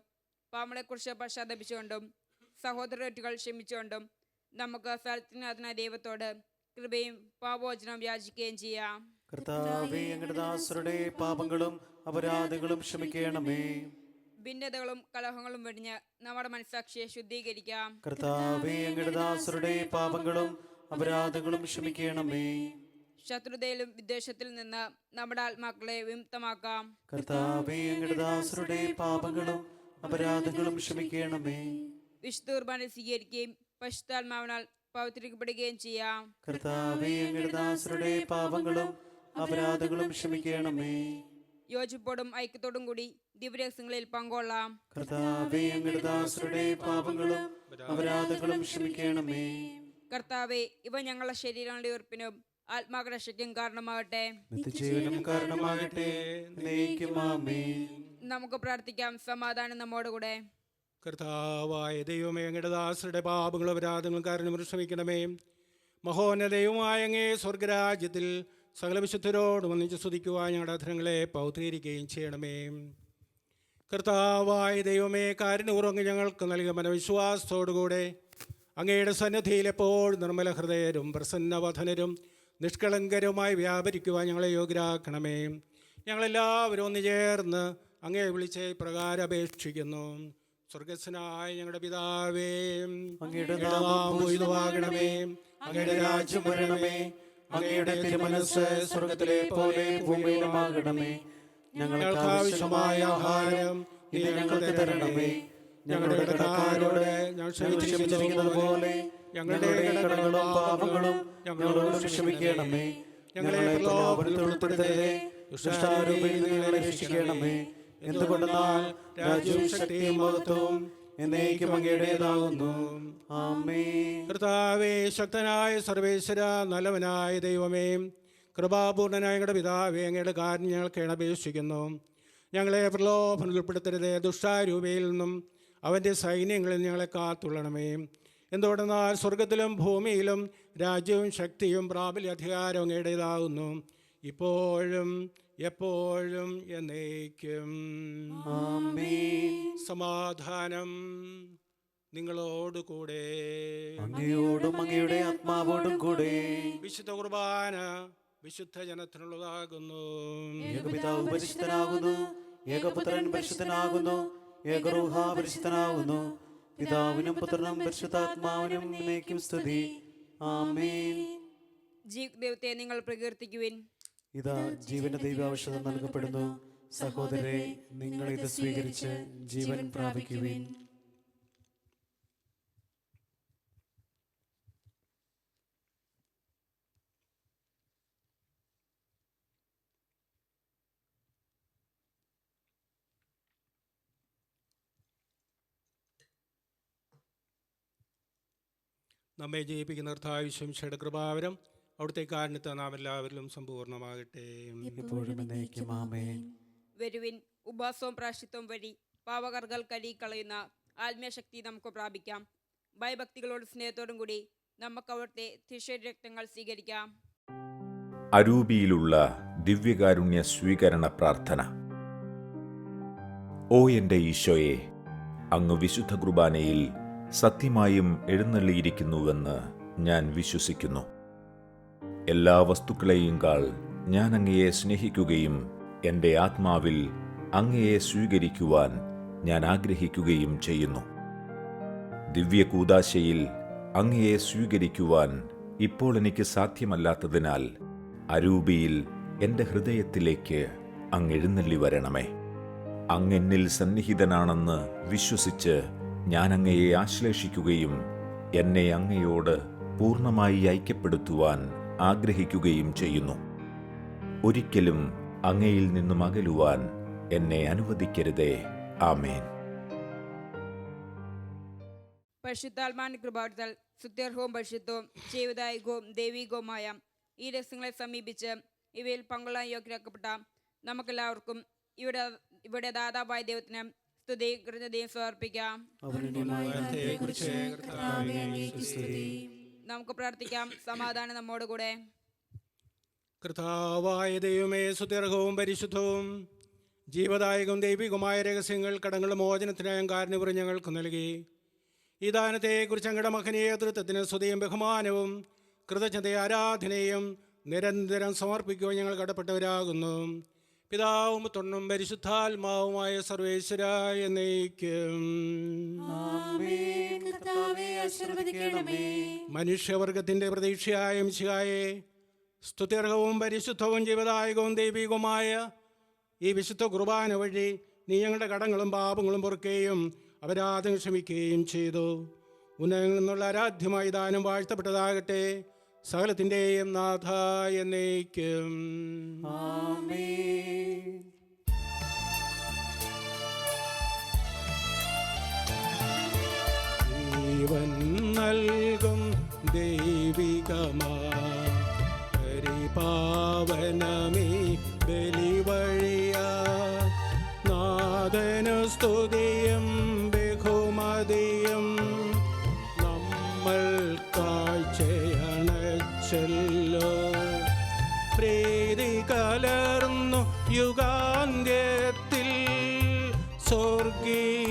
പാപങ്ങളെക്കുറിച്ച് പശ്ചാത്തപിച്ചുകൊണ്ടും സഹോദരറ്റുകൾ ക്ഷമിച്ചുകൊണ്ടും നമുക്ക് സ്ഥലത്തിനാഥനായ ദൈവത്തോട് കൃപയും പാപോചനവും യാചിക്കുകയും ചെയ്യാം. കർത്താവേ, അങ്ങയുടെ ദാസരുടെ പാപങ്ങളും അപരാധങ്ങളും ക്ഷമിക്കണമേ. ഭിന്നതകളും കലഹങ്ങളും വെടിഞ്ഞ് നമ്മുടെ മനസ്സാക്ഷിയെ ശുദ്ധീകരിക്കാം. കർത്താവേ, അങ്ങയുടെ ദാസരുടെ പാപങ്ങളും അപരാധങ്ങളും ക്ഷമിക്കണമേ. ശത്രുതയിലും വിദ്വേഷത്തിൽ നിന്ന് നമ്മുടെ ആത്മാക്കളെ വിമുക്തമാക്കാം. കർത്താവേ, അങ്ങയുടെ ദാസരുടെ പാപങ്ങളും അപരാധങ്ങളും ക്ഷമിക്കണമേ. വിശുദ്ധ കുർബാന സ്വീകരിക്കുകയും പരിശുദ്ധാത്മാവിനാൽ പവിത്രീകരിക്കപ്പെടുകയും ചെയ്യാം. കർത്താവേ, അങ്ങയുടെ ദാസരുടെ പാപങ്ങളും അപരാധങ്ങളും ക്ഷമിക്കണമേ. യോജിപ്പോടും ഐക്യത്തോടും കൂടി ദിവ്യരഹസ്യങ്ങളിൽ പങ്കൊള്ളാം. കർത്താവേ, അങ്ങയുടെ ദാസരുടെ പാപങ്ങളും അപരാധങ്ങളും ക്ഷമിക്കണമേ. കർത്താവെ, ഇവ ഞങ്ങളുടെ ശരീരങ്ങളുടെ ഉറപ്പിനും ആത്മാകരക്ഷയ്ക്കും കാരണമാകട്ടെ. നിത്യജീവനും കാരണമാകട്ടെ. എന്നേക്കും ആമേൻ. നമുക്ക് പ്രാർത്ഥിക്കാം. സമാധാനം നമ്മോടുകൂടെ. കർത്താവായ ദൈവമേ, അങ്ങയുടെ ദാസരുടെ പാപങ്ങളും അപരാധങ്ങളും കാരണം ക്ഷമിക്കണമേ. മഹോന്നതയുമായ അങ്ങേ സ്വർഗരാജ്യത്തിൽ സകല വിശുദ്ധരോടും ഒന്നിച്ച് സ്തുതിക്കുവാൻ ഞങ്ങളുടെ അധരങ്ങളെ പൗത്രീകരിക്കുകയും ചെയ്യണമേ. കർത്താവായ ദൈവമേ, കാരുണ്യപൂർവ്വം ഞങ്ങൾക്ക് നൽകിയ മനവിശ്വാസത്തോടുകൂടെ അങ്ങയുടെ സന്നിധിയിൽ എപ്പോഴും നിർമ്മല ഹൃദയരും പ്രസന്നവധനരും നിഷ്കളങ്കരുമായി വ്യാപരിക്കുവാൻ ഞങ്ങളെ യോഗ്യരാക്കണമേ. ഞങ്ങളെല്ലാവരും ഒന്ന് ചേർന്ന് അങ്ങയെ വിളിച്ച് പ്രകാരം അപേക്ഷിക്കുന്നു. സ്വർഗസ്വനായ ഞങ്ങളുടെ പിതാവേ, അങ്ങയുടെ നാമം പൂജിതമാകണമേ. അങ്ങയുടെ രാജ്യം വരണമേ. അങ്ങയുടെ തിരുമനസ്സ് സ്വർഗത്തിലെ പോലെ ഭൂമിയിലുമാകണമേ. ഞങ്ങൾക്ക് ആവശ്യമായ ആഹാരം ഇന്ന് ഞങ്ങൾക്ക് തരണമേ. ഞങ്ങളുടെ കടക്കാരോട് ഞങ്ങൾ ക്ഷമിച്ചിരിക്കുന്നത് പോലെ ഞങ്ങളുടെ കടങ്ങളും പാപങ്ങളും ഞങ്ങളോട് ക്ഷമിക്കണമേ. ഞങ്ങളെ പ്രലോഭനത്തിൽ ഉൾപ്പെടുത്തരുതേ, ദുഷ്ടാരൂപിയിൽ നിന്ന് ഞങ്ങളെ രക്ഷിക്കണമേ. എന്തുകൊണ്ടെന്നാൽ രാജ്യവും ശക്തിയും മഹത്വവും എന്നേക്കും അങ്ങയുടേതാകുന്നു. ആമേൻ. കർത്താവേ, ശക്തനായ സർവേശ്വര, നല്ലവനായ ദൈവമേ, കൃപാപൂർണനായ ഞങ്ങളുടെ പിതാവേ, അങ്ങയുടെ കാര്യം ഞങ്ങൾക്ക് അപേക്ഷിക്കുന്നു. ഞങ്ങളെ പ്രലോഭനത്തിൽ ഉൾപ്പെടുത്തരുതേ, ദുഷ്ടാരൂപയിൽ നിന്നും അവൻ്റെ സൈന്യങ്ങളിൽ ഞങ്ങളെ കാത്തുള്ളണമേ. എന്തുകൊണ്ടെന്നാൽ സ്വർഗത്തിലും ഭൂമിയിലും രാജ്യവും ശക്തിയും പ്രാബല്യ അധികാരവും അങ്ങയുടേതാകുന്നു, ഇപ്പോഴും എപ്പോഴും എന്നേക്കും. ആമേൻ. സമാധാനം നിങ്ങളോടുകൂടെ. അങ്ങയോടും അങ്ങയുടെ ആത്മാവോടും കൂടെ. വിശുദ്ധ കുർബാന വിശുദ്ധ ജനത്തിനുള്ളതാകുന്നു. ഏകപിതാവ് പരിശുദ്ധനാകുന്നു, ഏകപുത്രൻ പരിശുദ്ധനാകുന്നു, ഏകറൂഹ പരിശുദ്ധനാകുന്നു. പിതാവിനും പുത്രനും പരിശുദ്ധാത്മാവിനും എന്നേക്കും സ്തുതി. ആമേൻ. ദൈവത്തെ നിങ്ങൾ പ്രകീർത്തിക്കുവിൻ. ഇതാ ജീവന്റെ ദൈവാവശ്യത നൽകപ്പെടുന്നു. സഹോദരരെ, നിങ്ങൾ ഇത് സ്വീകരിച്ച് ജീവൻ പ്രാപിക്കുവിൻ. നമ്മെ ജയിപ്പിക്കുന്ന കർത്താവിശ്വംശയുടെ കൃപാവരം അവിടുത്തെ കാരണത്തെ നാം എല്ലാവരിലും സമ്പൂർണ്ണമാകട്ടെ. ഇപ്പോഴും എന്നേക്കും ആമേൻ. വരുവിൻ, ഉപവാസവും പ്രായശ്ചിത്തവും വഴി പാവകർകൾ കഴുകിക്കളയുന്ന ആത്മീയ ശക്തി നമുക്ക് പ്രാപിക്കാം. ഭയഭക്തികളോടും സ്നേഹത്തോടും കൂടി നമുക്ക് അവിടുത്തെ തിരുശരീരരക്തങ്ങൾ സ്വീകരിക്കാം. അരൂപിയിലുള്ള ദിവ്യകാരുണ്യ സ്വീകരണ പ്രാർത്ഥന. ഓ എൻ്റെ ഈശോയെ, അങ്ങ് വിശുദ്ധ കുർബാനയിൽ സത്യമായും എഴുന്നള്ളിയിരിക്കുന്നുവെന്ന് ഞാൻ വിശ്വസിക്കുന്നു. എല്ലാ വസ്തുക്കളെയും കാൾ ഞാൻ അങ്ങയെ സ്നേഹിക്കുകയും എൻ്റെ ആത്മാവിൽ അങ്ങയെ സ്വീകരിക്കുവാൻ ഞാൻ ആഗ്രഹിക്കുകയും ചെയ്യുന്നു. ദിവ്യകൂദാശയിൽ അങ്ങയെ സ്വീകരിക്കുവാൻ ഇപ്പോൾ എനിക്ക് സാധ്യമല്ലാത്തതിനാൽ അരൂപിയിൽ എൻ്റെ ഹൃദയത്തിലേക്ക് അങ്ങ് എഴുന്നള്ളി വരണമേ. അങ്ങെന്നിൽ സന്നിഹിതനാണെന്ന് വിശ്വസിച്ച് ഞാൻ അങ്ങയെ ആശ്ലേഷിക്കുകയും എന്നെ അങ്ങയോട് പൂർണ്ണമായി ഐക്യപ്പെടുത്തുവാൻ ആഗ്രഹിക്കുകയും ചെയ്യുന്നു. ഒരിക്കലും അങ്ങയിൽ നിന്നും അകലുവാൻ എന്നെ അനുവദിക്കരുതേ. ആമേൻ. പരിശുദ്ധാത്മാവിന്റെ കൃപാവരത്താൽ സ്തുത്യർഹവും പരിശുദ്ധവും ജീവദായകവും ദൈവികവുമായ ഈ രഹസ്യങ്ങളെ സമീപിച്ച് ഇവയിൽ പങ്കൊള്ളാൻ യോഗ്യരാക്കപ്പെട്ട നമുക്കെല്ലാവർക്കും ഇവിടെ ദാതാവായ ദൈവത്തിന് സ്തുതി കൃതജ്ഞതയും സമർപ്പിക്കാം. നമുക്ക് പ്രാർത്ഥിക്കാം. സമാധാനം നമ്മോടുകൂടെ. കർത്താവായ ദൈവമേ, സ്തുത്യർഹവും പരിശുദ്ധവും ജീവദായകവും ദൈവികമായ രഹസ്യങ്ങൾ കടങ്ങളുടെ മോചനത്തിനായും കാരുണ്യപൂർവ്വം ഞങ്ങൾക്ക് നൽകി. ഈ ദാനത്തെക്കുറിച്ച് അങ്ങയുടെ മഹനീയ തൃത്വത്തിന് സ്തുതിയും ബഹുമാനവും കൃതജ്ഞതയും ആരാധനയും നിരന്തരം സമർപ്പിക്കുവാൻ ഞങ്ങൾ കടപ്പെട്ടവരാകുന്നു. പിതാവും പുത്രനും പരിശുദ്ധാത്മാവുമായ സർവേശ്വരായ എന്നേക്കും. മനുഷ്യവർഗത്തിൻ്റെ പ്രതീക്ഷയായ മിശിഹായെ, സ്തുത്യർഹവും പരിശുദ്ധവും ജീവദായകവും ദൈവികവുമായ ഈ വിശുദ്ധ കുർബാന വഴി നീ ഞങ്ങളുടെ കടങ്ങളും പാപങ്ങളും പൊറുക്കുകയും അപരാധം ക്ഷമിക്കുകയും ചെയ്തു. ഉന്നതങ്ങളിൽ നിന്നുള്ള ആരാധ്യമായ ദാനം വാഴ്ത്തപ്പെട്ടതാകട്ടെ, സകലത്തിൻ്റെയും നാഥ എന്നേക്കും. ആമേൻ. ജീവൻ നൽകും ദൈവികമാ പരിപാവനമേ ബലിവഴിയാ നാഥനു സ്തുതിയും ബഹുമതിയും നമ്മൾ കാഴ്ചയണച്ചല്ലോ. പ്രീതി കലർന്നു യുഗാന്ത്യത്തിൽ സ്വർഗീയോർസ്ലേം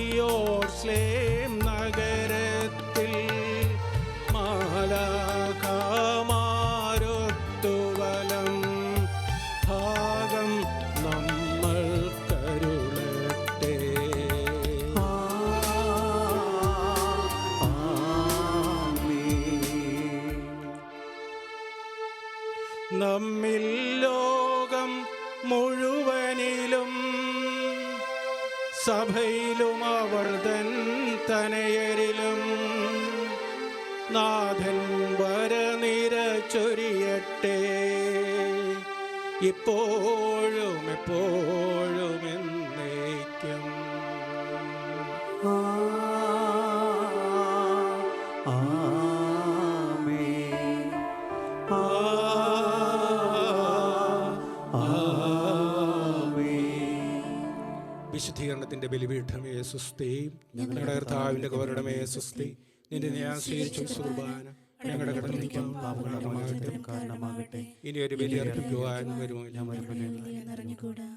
നഗരത്തിൽ മാലാഖമാരൊത്തുവലം ഭാഗം നമ്മൾ കരുളട്ടെ. നമ്മിൽ ലോകം മുഴുവനിലും സഭയിലും അവർതൻ തനയരിലും നാഥൻ വരനിര ചൊരിയട്ടെ, ഇപ്പോഴും എപ്പോഴും എന്നേക്കും. ആമേൻ. വിശുദ്ധീകരണത്തിന്റെ ബലിപീഠമേ സുസ്തി, ഞങ്ങളുടെ കർത്താവിന്റെ കവരണമേ സുസ്തി. നിന്റെ ഞാൻ സ്വീകരിച്ച കുർബാന ഞങ്ങളുടെ കടലിലേക്കും പാപങ്ങളുടെ കാരണമാകട്ടെ. ഇനി ഒരു ബലി അർപ്പിക്കുവാൻ വരുമോ? അറിഞ്ഞുകൂടാ.